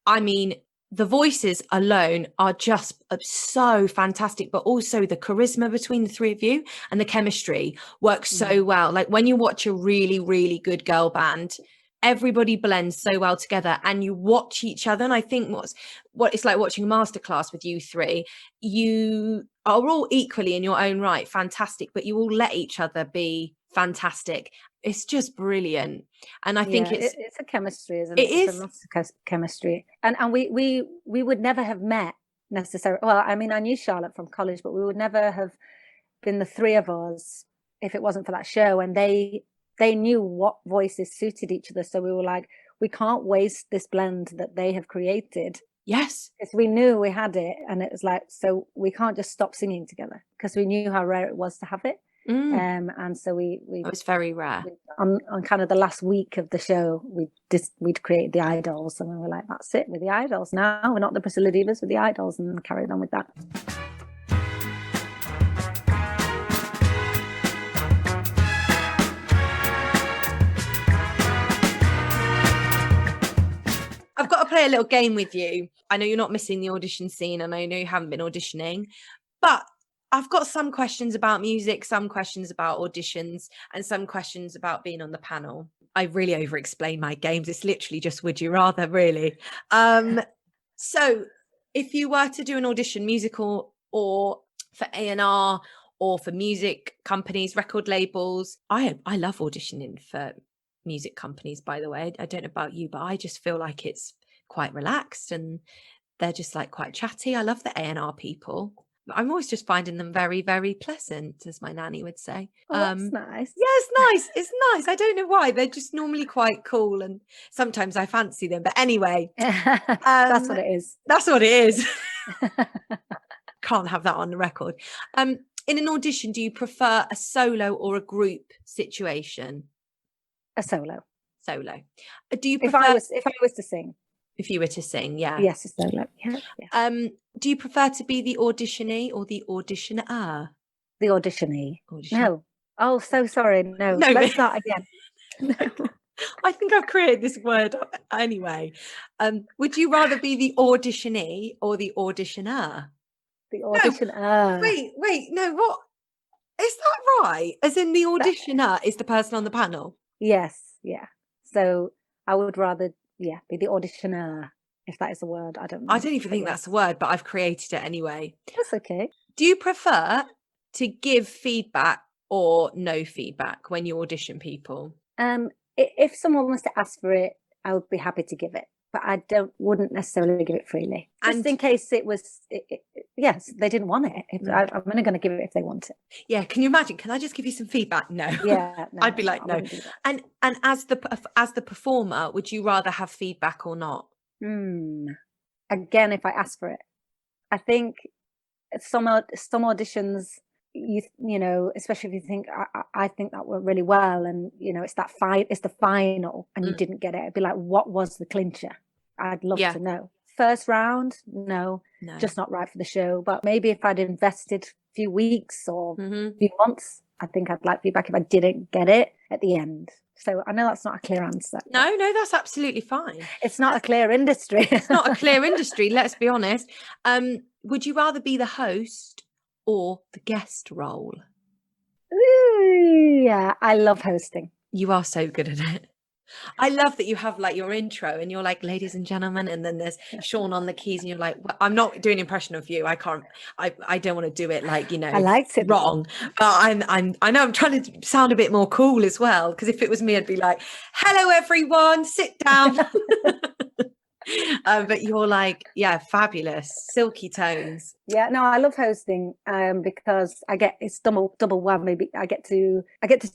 I mean, the voices alone are just so fantastic, but also the charisma between the 3 of you and the chemistry works so well. Like when you watch a really, really good girl band, everybody blends so well together and you watch each other. And I think what it's like watching a masterclass with you 3, you are all equally in your own right, fantastic, but you all let each other be fantastic. It's just brilliant. And I think it's a chemistry, isn't it? It's a massive chemistry. And we would never have met necessarily. Well, I mean, I knew Charlotte from college, but we would never have been the 3 of us if it wasn't for that show. And they knew what voices suited each other. So we were like, we can't waste this blend that they have created. Yes. Because we knew we had it. And it was like, so we can't just stop singing together, because we knew how rare it was to have it. And so it was very rare. On kind of the last week of the show, we'd created the Idols, and we were like, that's it, with the Idols now. We're not the Priscilla Divas, with the Idols, and carried on with that. play a little game with you. I know you're not missing the audition scene, and I know you haven't been auditioning, but I've got some questions about music, some questions about auditions, and some questions about being on the panel. I really over-explain my games. It's literally just would you rather, really. So if you were to do an audition, musical or for A&R or for music companies, record labels, I love auditioning for music companies, by the way. I don't know about you, but I just feel like it's quite relaxed and they're just like quite chatty. I love the A&R people. I'm always just finding them very, very pleasant, as my nanny would say. Oh, that's nice. Yeah, it's nice. It's nice. I don't know why. They're just normally quite cool, and sometimes I fancy them. But anyway, That's what it is. That's what it is. Can't have that on the record. In an audition, do you prefer a solo or a group situation? A solo. Solo. Do you prefer if I was to sing? If you were to sing, yeah. Yes, a solo. Yeah. Do you prefer to be the auditionee or the auditioner? The auditionee. No. Oh, so sorry. No. Let's start again. No. I think I've created this word anyway. Would you rather be the auditionee or the auditioner? The auditioner. No. Wait, no, what? Is that right? As in the auditioner is the person on the panel? Yes, yeah. So I would rather, be the auditioner, if that is a word. I don't know. I don't even think that's a word, but I've created it anyway. That's okay. Do you prefer to give feedback or no feedback when you audition people? If someone wants to ask for it, I would be happy to give it, but I wouldn't necessarily give it freely, just in case it was. Yes, they didn't want it. I'm only going to give it if they want it. Yeah, can you imagine? Can I just give you some feedback? No. Yeah, no, I'd be like no. And as the performer, would you rather have feedback or not? Again, if I ask for it, I think some auditions. You know, especially if you think I think that went really well, and it's the final, and you didn't get it. It'd be like, what was the clincher? I'd love to know. First round, no, just not right for the show. But maybe if I'd invested a few weeks or a few months, I think I'd like feedback if I didn't get it at the end. So I know that's not a clear answer. No, that's absolutely fine. It's not a clear industry. It's not a clear industry. Let's be honest. Would you rather be the host or the guest role? Ooh, yeah, I love hosting. You are so good at it. I love that you have like your intro and you're like, ladies and gentlemen, and then there's Sean on the keys and you're like, well, I'm not doing an impression of you. I don't want to do it like, I liked it wrong, but I know I'm trying to sound a bit more cool as well, because if it was me, I'd be like, hello everyone, sit down. But you're like, fabulous, silky tones. Yeah, no, I love hosting because it's double whammy. I get to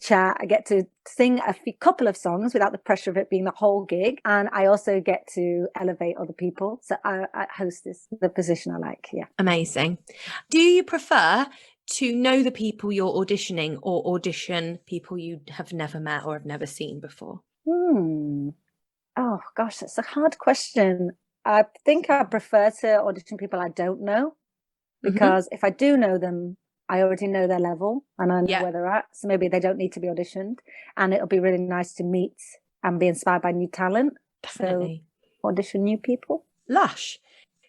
chat, I get to sing a couple of songs without the pressure of it being the whole gig, and I also get to elevate other people. So I host is the position I like. Yeah, amazing. Do you prefer to know the people you're auditioning or audition people you have never met or have never seen before? Oh gosh, that's a hard question. I think I prefer to audition people I don't know, because if I do know them, I already know their level and I know where they're at. So maybe they don't need to be auditioned, and it'll be really nice to meet and be inspired by new talent. Definitely. So audition new people. Lush.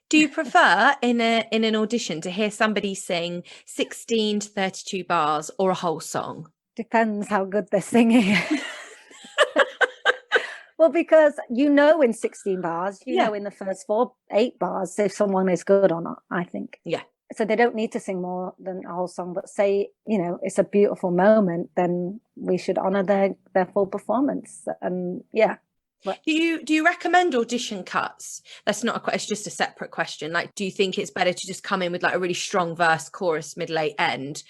Do you prefer in an audition to hear somebody sing 16 to 32 bars or a whole song? Depends how good they're singing. Well, because in 16 bars, know in the first 8 bars if someone is good or not, I think. Yeah. So they don't need to sing more than a whole song, but say, it's a beautiful moment, then we should honour their full performance. And But do you recommend audition cuts? That's not it's just a separate question. Like, do you think it's better to just come in with like a really strong verse, chorus, middle, late, end?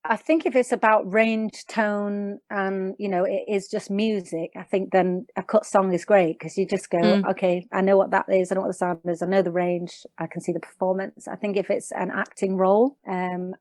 I think if it's about range, tone, and it is just music, I think then a cut song is great, because you just go, okay, I know what that is, I know what the sound is, I know the range, I can see the performance. I think if it's an acting role and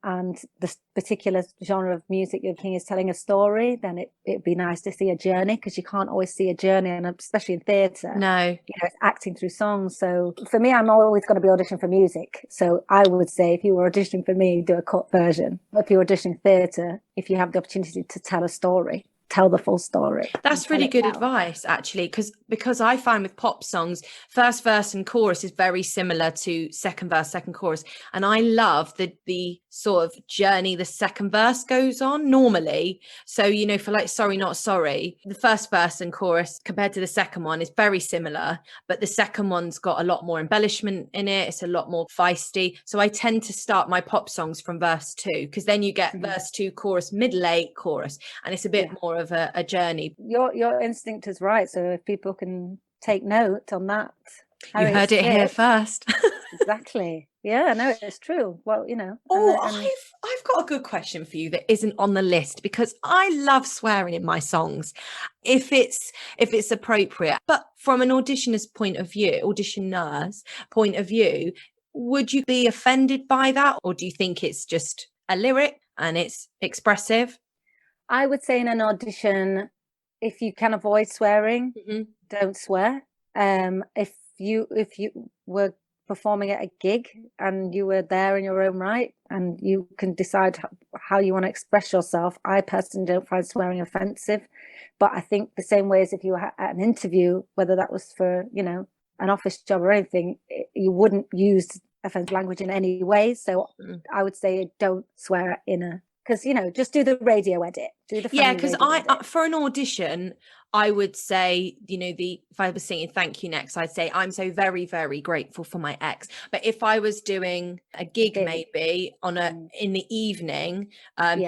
the particular genre of music you're king is telling a story, then it'd be nice to see a journey, because you can't always see a journey, and especially in theatre. No, it's acting through songs. So for me, I'm always going to be auditioning for music. So I would say if you were auditioning for me, do a cut version. If you're auditioning theatre, if you have the opportunity to tell a story, tell the full story. That's really good advice, actually, because I find with pop songs, first verse and chorus is very similar to second verse, second chorus. And I love the sort of journey the second verse goes on normally. So, you know, for like Sorry Not Sorry, the first verse and chorus compared to the second one is very similar, but the second one's got a lot more embellishment in it. It's a lot more feisty. So I tend to start my pop songs from verse 2, because then you get verse 2, chorus, middle 8, chorus, and it's a bit more of a journey. Your instinct is right. So if people can take note on that. You heard it here first. Exactly. Yeah, no, it's true. Well, you know. I've got a good question for you that isn't on the list, because I love swearing in my songs if it's appropriate. But from an auditioner's point of view, would you be offended by that, or do you think it's just a lyric and it's expressive? I would say in an audition, if you can avoid swearing, don't swear. If you were performing at a gig and you were there in your own right and you can decide how you want to express yourself, I personally don't find swearing offensive. But I think the same way as if you were at an interview, whether that was for, you know, an office job or anything, you wouldn't use offensive language in any way. So I would say don't swear because, you know, just do the radio edit. Because for an audition, I would say, you know, if I was singing Thank You Next, I'd say I'm so very, very grateful for my ex. But if I was doing a gig maybe in the evening,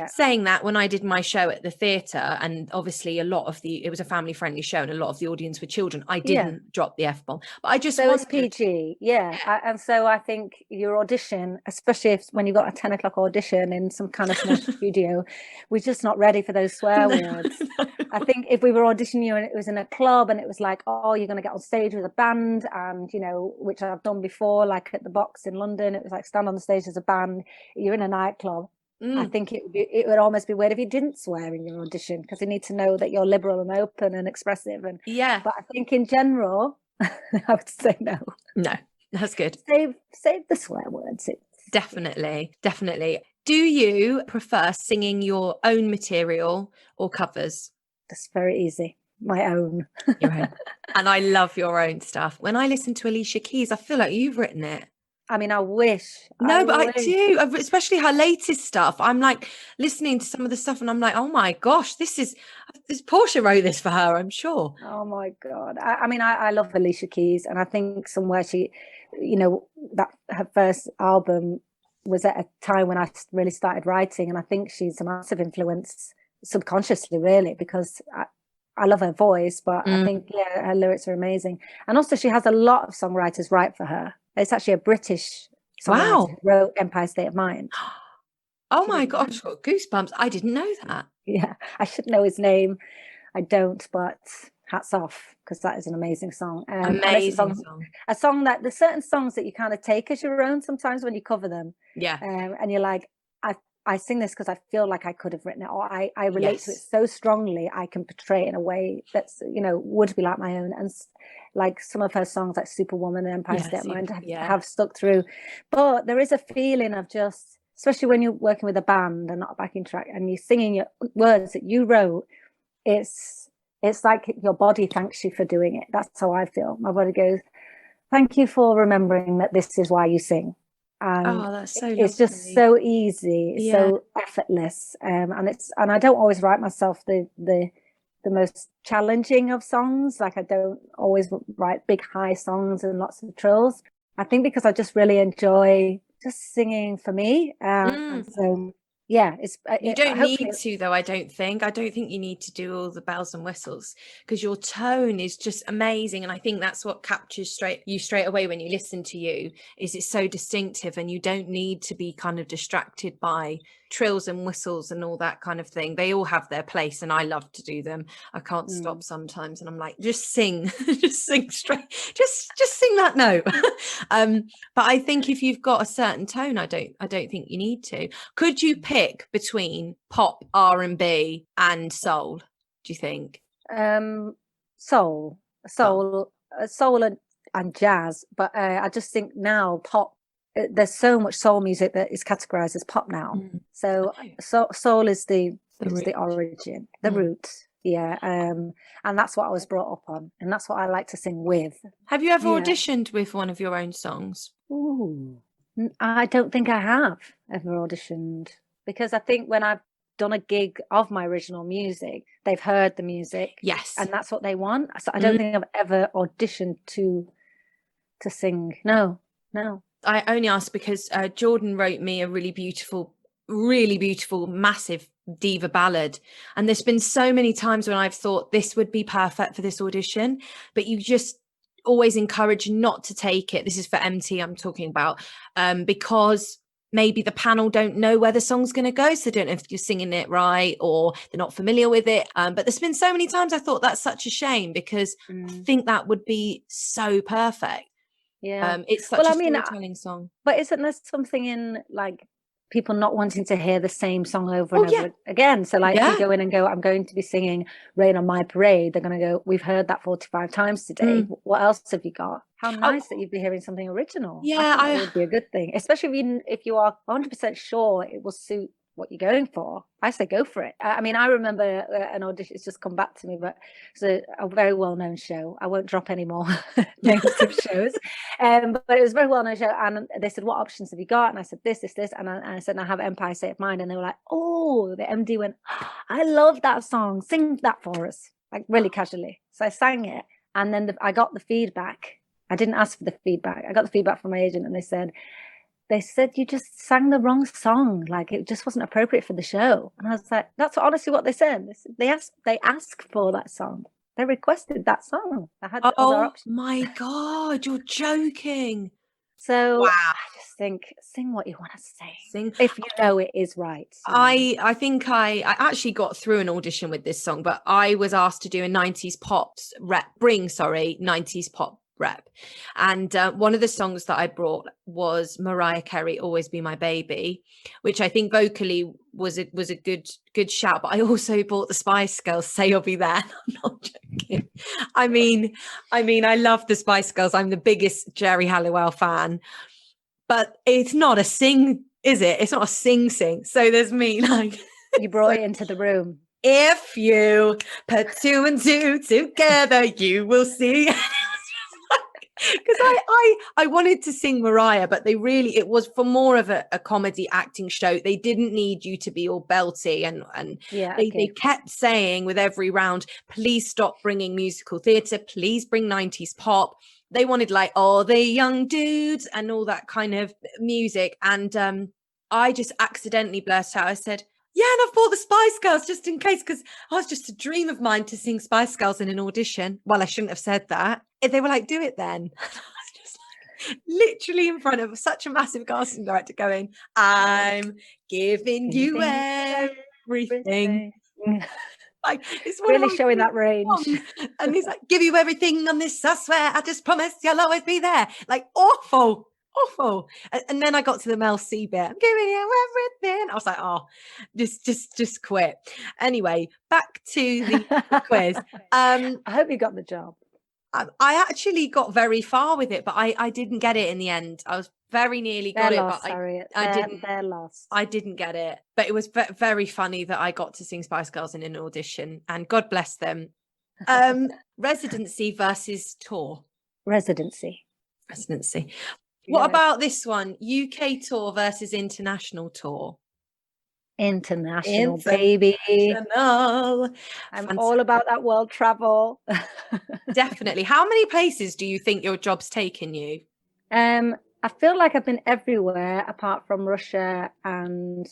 saying that when I did my show at the theatre, and obviously it was a family friendly show and a lot of the audience were children, I didn't drop the F-bomb. But I just it's PG, and so I think your audition, especially when you've got a 10 o'clock audition in some kind of small studio, we're just not ready for those swear words. I think if we were auditioning you and it was in a club and it was like, oh, you're going to get on stage with a band, and, you know, which I've done before, like at the Box in London, it was like stand on the stage as a band, you're in a nightclub. I think it would almost be weird if you didn't swear in your audition, because you need to know that you're liberal and open and expressive. And but I think in general, I would say no. That's good. Save the swear words. Definitely. Do you prefer singing your own material or covers? That's very easy. My own. Your own. And I love your own stuff. When I listen to Alicia Keys, I feel like you've written it. I mean, I wish. I do, especially her latest stuff. I'm like listening to some of the stuff and I'm like, oh my gosh, this Portia wrote this for her, I'm sure. Oh my God. I mean, I love Alicia Keys, and I think somewhere she, you know, that her first album was at a time when I really started writing, and I think she's a massive influence subconsciously, really, because I love her voice, but I think her lyrics are amazing. And also she has a lot of songwriters write for her. It's actually a British songwriter who wrote Empire State of Mind. Oh my gosh, got goosebumps. I didn't know that. Yeah, I should know his name. I don't, but hats off, because that is an amazing song. Amazing song. A song that there's certain songs that you kind of take as your own sometimes when you cover them. Yeah. And you're like, I sing this because I feel like I could have written it, or I relate to it so strongly I can portray it in a way that's, you know, would be like my own. And like some of her songs like Superwoman and Empire State of Mind have stuck through. But there is a feeling of just, especially when you're working with a band and not a backing track and you're singing your words that you wrote, it's like your body thanks you for doing it. That's how I feel. My body goes, thank you for remembering that this is why you sing. And that's so it's just so easy, so effortless, and I don't always write myself the most challenging of songs. Like I don't always write big high songs and lots of trills. I think because I just really enjoy just singing for me, and so you don't need to, though. I don't think you need to do all the bells and whistles, because your tone is just amazing, and I think that's what captures straight away when you listen to you, is it's so distinctive, and you don't need to be kind of distracted by trills and whistles and all that kind of thing. They all have their place, and I love to do them. I can't stop sometimes, and I'm like, just sing just sing straight, just sing that note. But I think if you've got a certain tone, I don't think you need to. Could you pick between pop, R&B and soul, do you think? Soul and jazz, but I just think now pop, there's so much soul music that is categorized as pop now. So soul is the origin, the root. Yeah, and that's what I was brought up on, and that's what I like to sing with. Have you ever Yeah. auditioned with one of your own songs? Ooh, I don't think I have ever auditioned, because I think when I've done a gig of my original music, they've heard the music, Yes. and that's what they want. So I don't think I've ever auditioned to sing. No. I only asked because Jordan wrote me a really beautiful, massive diva ballad. And there's been so many times when I've thought this would be perfect for this audition, but you just always encourage not to take it. This is for MT I'm talking about, because maybe the panel don't know where the song's going to go. So they don't know if you're singing it right, or they're not familiar with it. But there's been so many times I thought that's such a shame, because I think that would be so perfect. Yeah. It's such a storytelling song. But isn't there something in like people not wanting to hear the same song over and over again? So like if you go in and go, I'm going to be singing Rain on My Parade, they're going to go, we've heard that 45 times today. What else have you got? How nice that you'd be hearing something original. Yeah, I think that would be a good thing, especially if you are 100% sure it will suit what you're going for. I say go for it. I mean, I remember an audition, it's just come back to me, but it's a very well-known show. I won't drop any more names of shows, but it was a very well-known show, and they said, what options have you got? And I said this, and I said, I have Empire State of Mind, and they were like, oh, the MD went, I love that song, sing that for us, like really casually. So I sang it, and then I got the feedback. I didn't ask for the feedback. I got the feedback from my agent, and they said you just sang the wrong song, like it just wasn't appropriate for the show. And I was like, that's honestly what they said. They asked for that song. They requested that song. I had other options. My God, you're joking. So wow. I just think, sing what you want to sing if you know it is right. I think I actually got through an audition with this song, but I was asked to do a 90s pop rep, 90s pop rep, and one of the songs that I brought was Mariah Carey, Always Be My Baby, which I think vocally was a good shout. But I also bought the Spice Girls, Say You'll Be There. I'm not joking. I mean I love the Spice Girls. I'm the biggest Jerry Halliwell fan, but it's not a sing, is it? It's not a sing. So there's me, like, you brought it into the room. If you put two and two together, you will see. Because I wanted to sing Mariah, but it was for more of a comedy acting show. They didn't need you to be all belty, and they kept saying with every round, please stop bringing musical theatre, please bring 90s pop. They wanted like all the young dudes and all that kind of music, and I just accidentally burst out. I said, yeah, and I've bought the Spice Girls just in case, because I was just a dream of mine to sing Spice Girls in an audition. Well, I shouldn't have said that. They were like, do it then. I was just like, literally in front of such a massive casting director going, I'm giving you everything. Like, it's really showing that range. And he's like, give you everything on this, I swear, I just promise you'll always be there. Like, awful. And then I got to the Mel C bit. I'm giving you everything. I was like, oh, just quit. Anyway, back to the quiz. I hope you got the job. I actually got very far with it, but I didn't get it in the end. I was very nearly got it, but I didn't. They're lost. I didn't get it, but it was very funny that I got to sing Spice Girls in an audition, and God bless them. Residency versus tour. Residency. What about this one? UK tour versus international tour. International, baby. I'm all about that world travel. Definitely. How many places do you think your job's taken you? I feel like I've been everywhere apart from Russia, and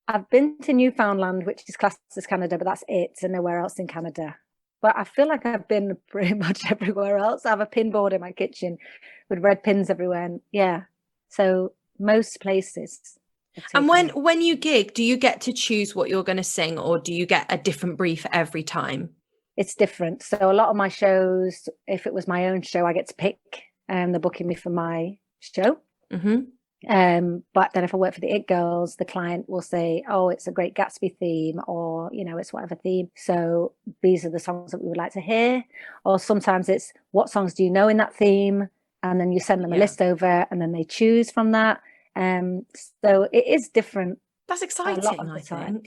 I've been to Newfoundland, which is classed as Canada, but that's it, and nowhere else in Canada. But I feel like I've been pretty much everywhere else. I have a pin board in my kitchen with red pins everywhere. And yeah, so most places. And when you gig, do you get to choose what you're going to sing, or do you get a different brief every time? It's different. So a lot of my shows, if it was my own show, I get to pick, they're booking me for my show. Mm-hmm. But then if I work for the It Girls, the client will say, oh, it's a Great Gatsby theme, or, it's whatever theme. So these are the songs that we would like to hear. Or sometimes it's, what songs do you know in that theme? And then you send them a list over, and then they choose from that. So it is different. That's exciting. A lot of the time.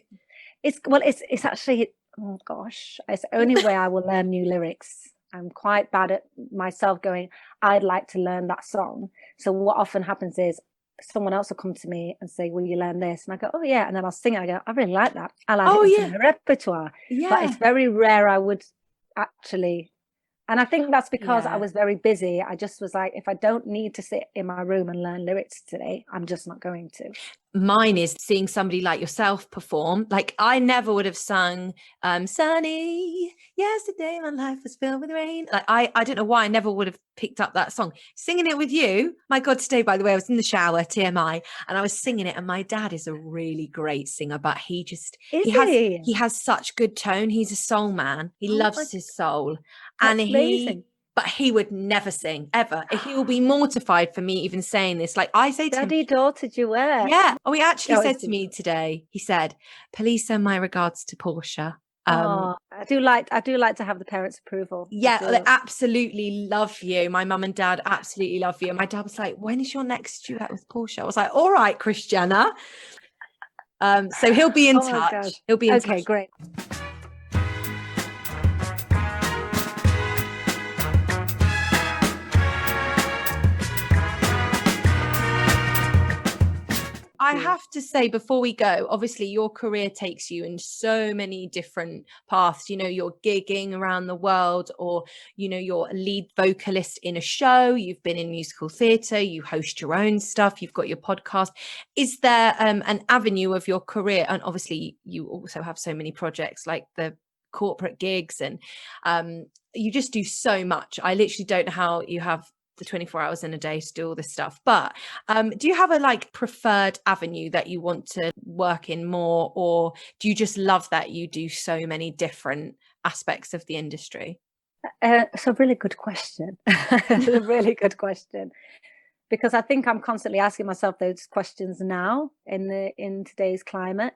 It's actually oh gosh, it's the only way I will learn new lyrics. I'm quite bad at myself going, I'd like to learn that song. So what often happens is someone else will come to me and say, will you learn this? And I go, oh yeah. And then I'll sing it. I go, I really like that. I'll add it into my repertoire. But it's very rare I would actually. And I think that's because I was very busy. I just was like, if I don't need to sit in my room and learn lyrics today, I'm just not going to. Mine is seeing somebody like yourself perform. Like, I never would have sung Sunny, yesterday my life was filled with rain. Like, I don't know why I never would have picked up that song. Singing it with you, my God, today, by the way, I was in the shower, TMI, and I was singing it, and my dad is a really great singer, but he has such good tone. He's a soul man. He loves his soul. That's amazing. But he would never sing, ever. He will be mortified for me even saying this. Like, I say to him, Daddy-daughter duet. yeah. Oh, he actually said to me today, he said, please send my regards to Portia. I do like to have the parents' approval. Yeah, they absolutely love you. My mum and dad absolutely love you. And my dad was like, when is your next duet with Portia? I was like, all right, Christiana. So he'll be in touch. He'll be in touch. Okay, great. I have to say, before we go, obviously your career takes you in so many different paths. You know, you're gigging around the world, or, you know, you're a lead vocalist in a show. You've been in musical theatre. You host your own stuff. You've got your podcast. Is there an avenue of your career? And obviously you also have so many projects like the corporate gigs, and you just do so much. I literally don't know how you have the 24 hours in a day to do all this stuff. But do you have a preferred avenue that you want to work in more, or do you just love that you do so many different aspects of the industry? It's a really good question. It's a really good question, because I think I'm constantly asking myself those questions now in today's climate.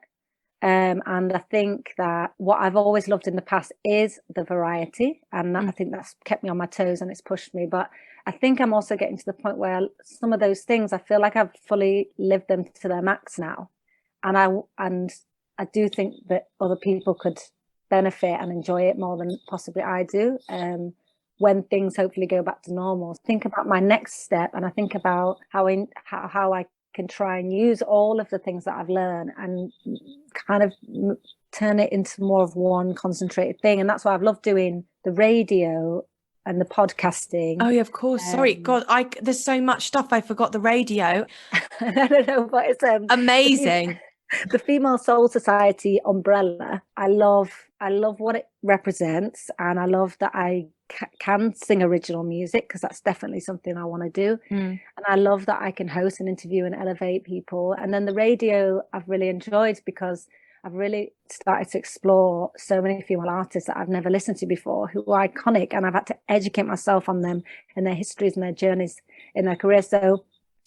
And I think that what I've always loved in the past is the variety, and I think that's kept me on my toes and it's pushed me. But I think I'm also getting to the point where some of those things, I feel like I've fully lived them to their max now, and I do think that other people could benefit and enjoy it more than possibly I do. When things hopefully go back to normal, think about my next step, and I think about how I can try and use all of the things that I've learned and kind of turn it into more of one concentrated thing. And that's why I've loved doing the radio and the podcasting. Oh yeah, of course. Sorry, God, there's so much stuff. I forgot the radio. No, but it's amazing. The Female Soul Society umbrella. I love what it represents, and I love that I can sing original music, because that's definitely something I want to do. And I love that I can host and interview and elevate people. And then the radio I've really enjoyed, because I've really started to explore so many female artists that I've never listened to before, who are iconic, and I've had to educate myself on them and their histories and their journeys in their career. So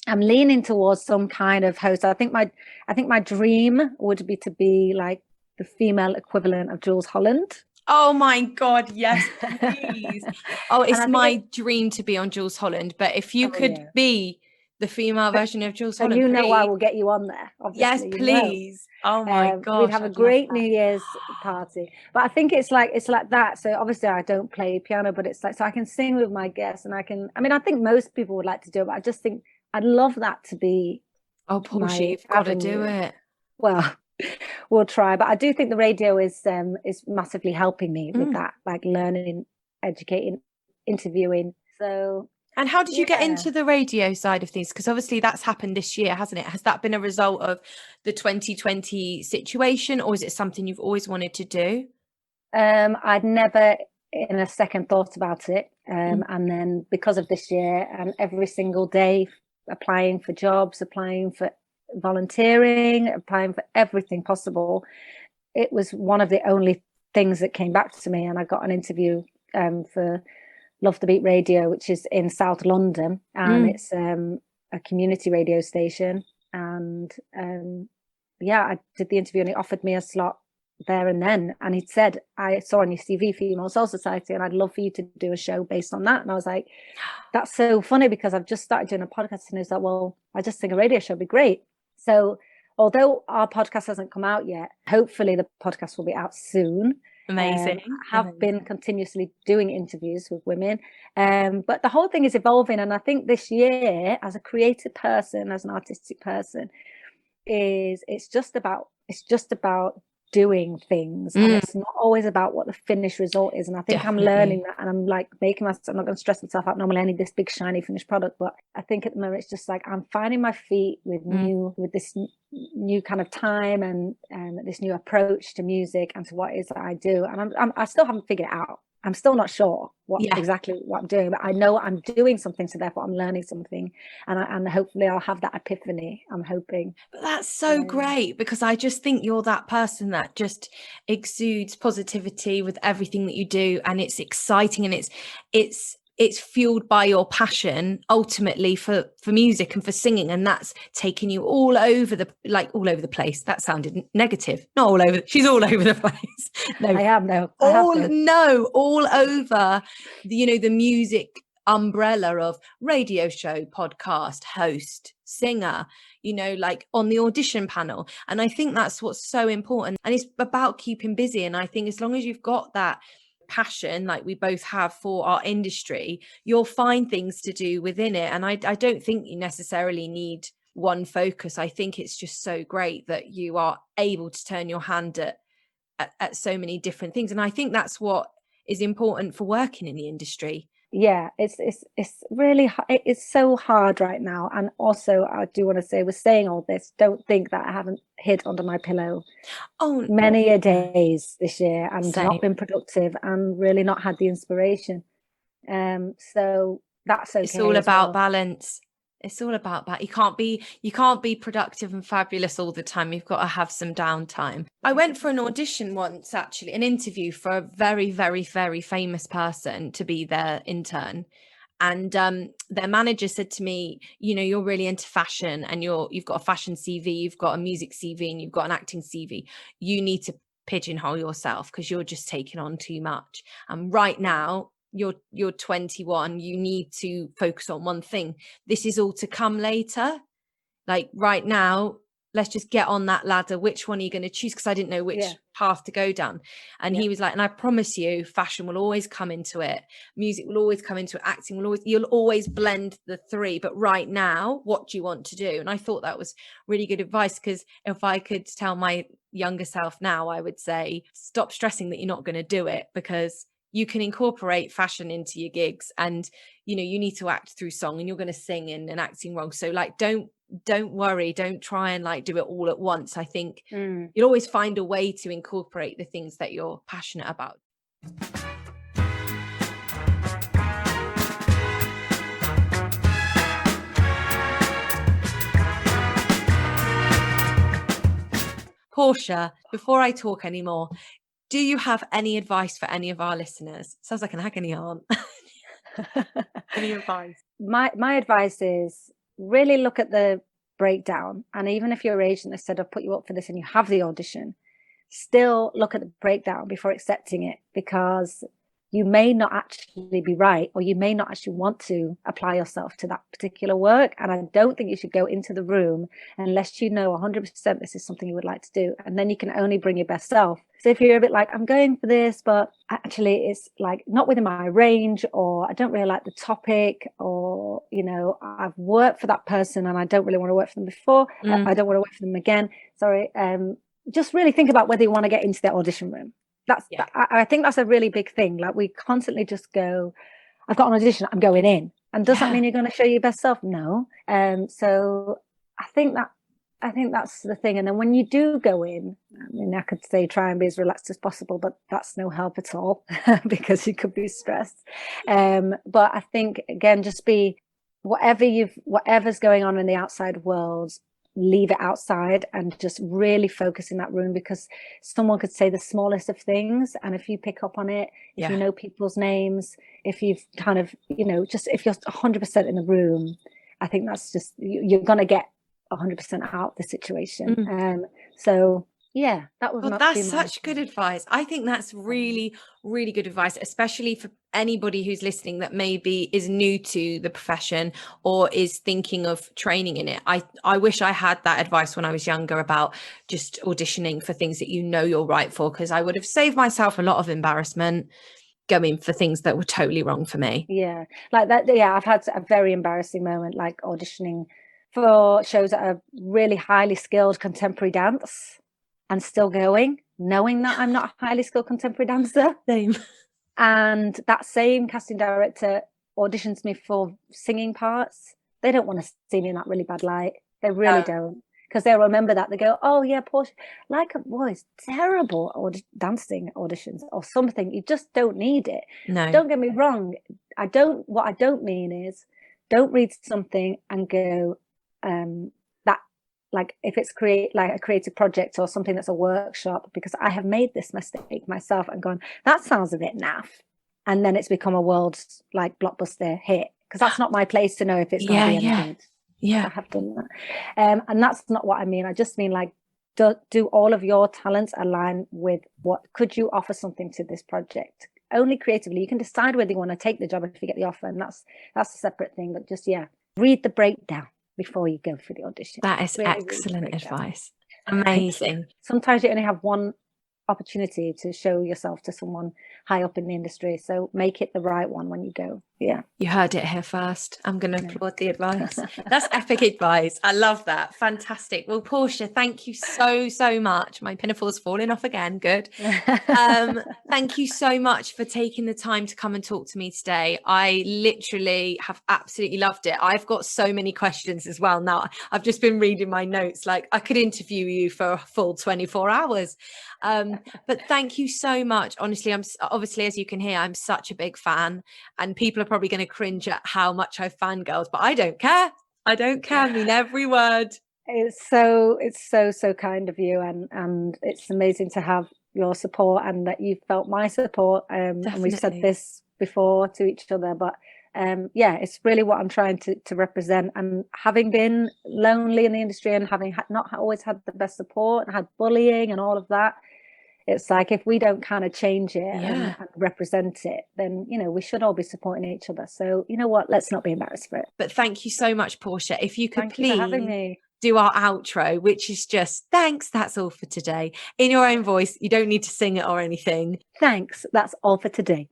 I'm leaning towards some kind of host. I think my dream would be to be like the female equivalent of Jules Holland. Oh my God, yes, please. Oh, it's my dream to be on Jules Holland. But if you could be the female version of Jules Holland, you know, I will get you on there. Yes, please. Oh my God, we'd have a great New Year's party. But I think it's like that. So obviously I don't play piano, but it's like, so I can sing with my guests, and I think most people would like to do it, but I just think I'd love that to be. Oh, Portia, you've got to do it. Well, we'll try, but I do think the radio is massively helping me with that, like learning, educating, interviewing. So. And how did you get into the radio side of things? Because obviously that's happened this year, hasn't it? Has that been a result of the 2020 situation, or is it something you've always wanted to do? I'd never in a second thought about it. And then because of this year, and every single day applying for jobs, applying for volunteering, applying for everything possible, it was one of the only things that came back to me. And I got an interview for Love the Beat Radio, which is in South London, and it's a community radio station. And I did the interview, and he offered me a slot there and then. And he'd said, I saw on your CV Female Soul Society, and I'd love for you to do a show based on that. And I was like, that's so funny, because I've just started doing a podcast. And he's like, well, I just think a radio show would be great. So although our podcast hasn't come out yet, hopefully the podcast will be out soon. Amazing. I have been continuously doing interviews with women, but the whole thing is evolving. And I think this year, as a creative person, as an artistic person, it's just about doing things, and it's not always about what the finished result is. And I think Definitely. I'm learning that, and I'm like making myself, I'm not going to stress myself out. Normally I need this big shiny finished product, but I think at the moment it's just like I'm finding my feet with this new kind of time and this new approach to music and to what it is that I do. And I still haven't figured it out. I'm still not sure exactly what I'm doing, but I know I'm doing something, so therefore I'm learning something, and hopefully I'll have that epiphany. I'm hoping. But that's so great, because I just think you're that person that just exudes positivity with everything that you do, and it's exciting, and it's fueled by your passion ultimately for music and for singing, and that's taken you all over the place. That sounded negative. Not all over. She's all over the place. No, I am though. all over the music umbrella of radio show, podcast, host, singer, like on the audition panel. And I think that's what's so important, and it's about keeping busy. And I think as long as you've got that passion like we both have for our industry, you'll find things to do within it. And I don't think you necessarily need one focus. I think it's just so great that you are able to turn your hand at so many different things. And I think that's what is important for working in the industry. Yeah, it's really it's so hard right now. And also I do want to say, with saying all this, don't think that I haven't hid under my pillow many a days this year and not been productive and really not had the inspiration. So that's okay. It's all about balance. It's all about that. You can't be productive and fabulous all the time. You've got to have some downtime. I went for an audition once, actually, an interview for a very, very, very famous person to be their intern. And their manager said to me, you're really into fashion, and you've got a fashion CV, you've got a music CV, and you've got an acting CV. You need to pigeonhole yourself because you're just taking on too much. And right now, you're 21, you need to focus on one thing. This is all to come later. Like right now, let's just get on that ladder. Which one are you going to choose? Because I didn't know which path to go down. And he was like, and I promise you, fashion will always come into it. Music will always come into it. Acting you'll always blend the three. But right now, what do you want to do? And I thought that was really good advice, because if I could tell my younger self now, I would say, stop stressing that you're not going to do it, because you can incorporate fashion into your gigs, and you need to act through song, and you're going to sing and acting wrong. So like don't worry, don't try and like do it all at once. I think you'll always find a way to incorporate the things that you're passionate about. Portia, before I talk anymore, do you have any advice for any of our listeners? Sounds like an agony aunt. Any advice? My advice is really look at the breakdown. And even if your agent has said, I've put you up for this, and you have the audition, still look at the breakdown before accepting it, because you may not actually be right, or you may not actually want to apply yourself to that particular work. And I don't think you should go into the room unless you know 100% this is something you would like to do. And then you can only bring your best self. So if you're a bit like, I'm going for this, but actually it's like not within my range, or I don't really like the topic, or, I've worked for that person and I don't really want to work for them before. I don't want to work for them again. Sorry. Just really think about whether you want to get into the audition room. I think that's a really big thing. Like, we constantly just go, I've got an audition, I'm going in. And does that mean you're going to show your best self? No. So I think that's the thing. And then when you do go in, I could say try and be as relaxed as possible, but that's no help at all because you could be stressed. But I think, again, just be whatever's going on in the outside world, leave it outside and just really focus in that room, because someone could say the smallest of things, and if you pick up on it, if you know people's names, if you've kind of just if you're 100% in the room, I think that's just you're gonna get 100% out of the situation. So yeah, that was Well, not that's too much. such good advice. I think that's really, really good advice, especially for anybody who's listening that maybe is new to the profession or is thinking of training in it. I wish I had that advice when I was younger about just auditioning for things that you know you're right for, because I would have saved myself a lot of embarrassment going for things that were totally wrong for me. Yeah, like that. Yeah, I've had a very embarrassing moment, like auditioning for shows that are really highly skilled contemporary dance and still going, knowing that I'm not a highly skilled contemporary dancer. Same. And that same casting director auditions me for singing parts. They don't want to see me in that really bad light. They really don't. Because they'll remember that. They go, oh, yeah, Portia, like a voice, terrible dancing auditions or something. You just don't need it. No. Don't get me wrong. What I don't mean is don't read something and go, that, like, if it's a creative project or something that's a workshop, because I have made this mistake myself and gone, that sounds a bit naff. And then it's become a world like blockbuster hit, because that's not my place to know if it's going to be any good. Yeah, I have done that. And that's not what I mean. I just mean, like, do all of your talents align with what could you offer something to this project? Only creatively. You can decide whether you want to take the job if you get the offer, and that's a separate thing. But just, read the breakdown before you go for the audition. that is Really excellent advice. Amazing. Sometimes you only have one opportunity to show yourself to someone high up in the industry, so make it the right one when you go. You heard it here first. I'm going to applaud the advice. That's epic advice. I love that. Fantastic. Well, Portia, thank you so much. My pinafore's falling off again. Good. Thank you so much for taking the time to come and talk to me today. I literally have absolutely loved it. I've got so many questions as well now. I've just been reading my notes. Like, I could interview you for a full 24 hours. But thank you so much. Honestly, obviously, as you can hear, I'm such a big fan, and people are probably going to cringe at how much I fangirls, but I don't care. I don't care. I mean every word. It's so kind of you, and it's amazing to have your support and that you've felt my support. And we've said this before to each other, but it's really what I'm trying to represent. And having been lonely in the industry and having not always had the best support and had bullying and all of that, it's like, if we don't kind of change it and represent it, then, we should all be supporting each other. So, you know what? Let's not be embarrassed for it. But thank you so much, Portia. If you could Thank you for having please me. do our outro, which is just thanks, that's all for today, in your own voice. You don't need to sing it or anything. Thanks. That's all for today.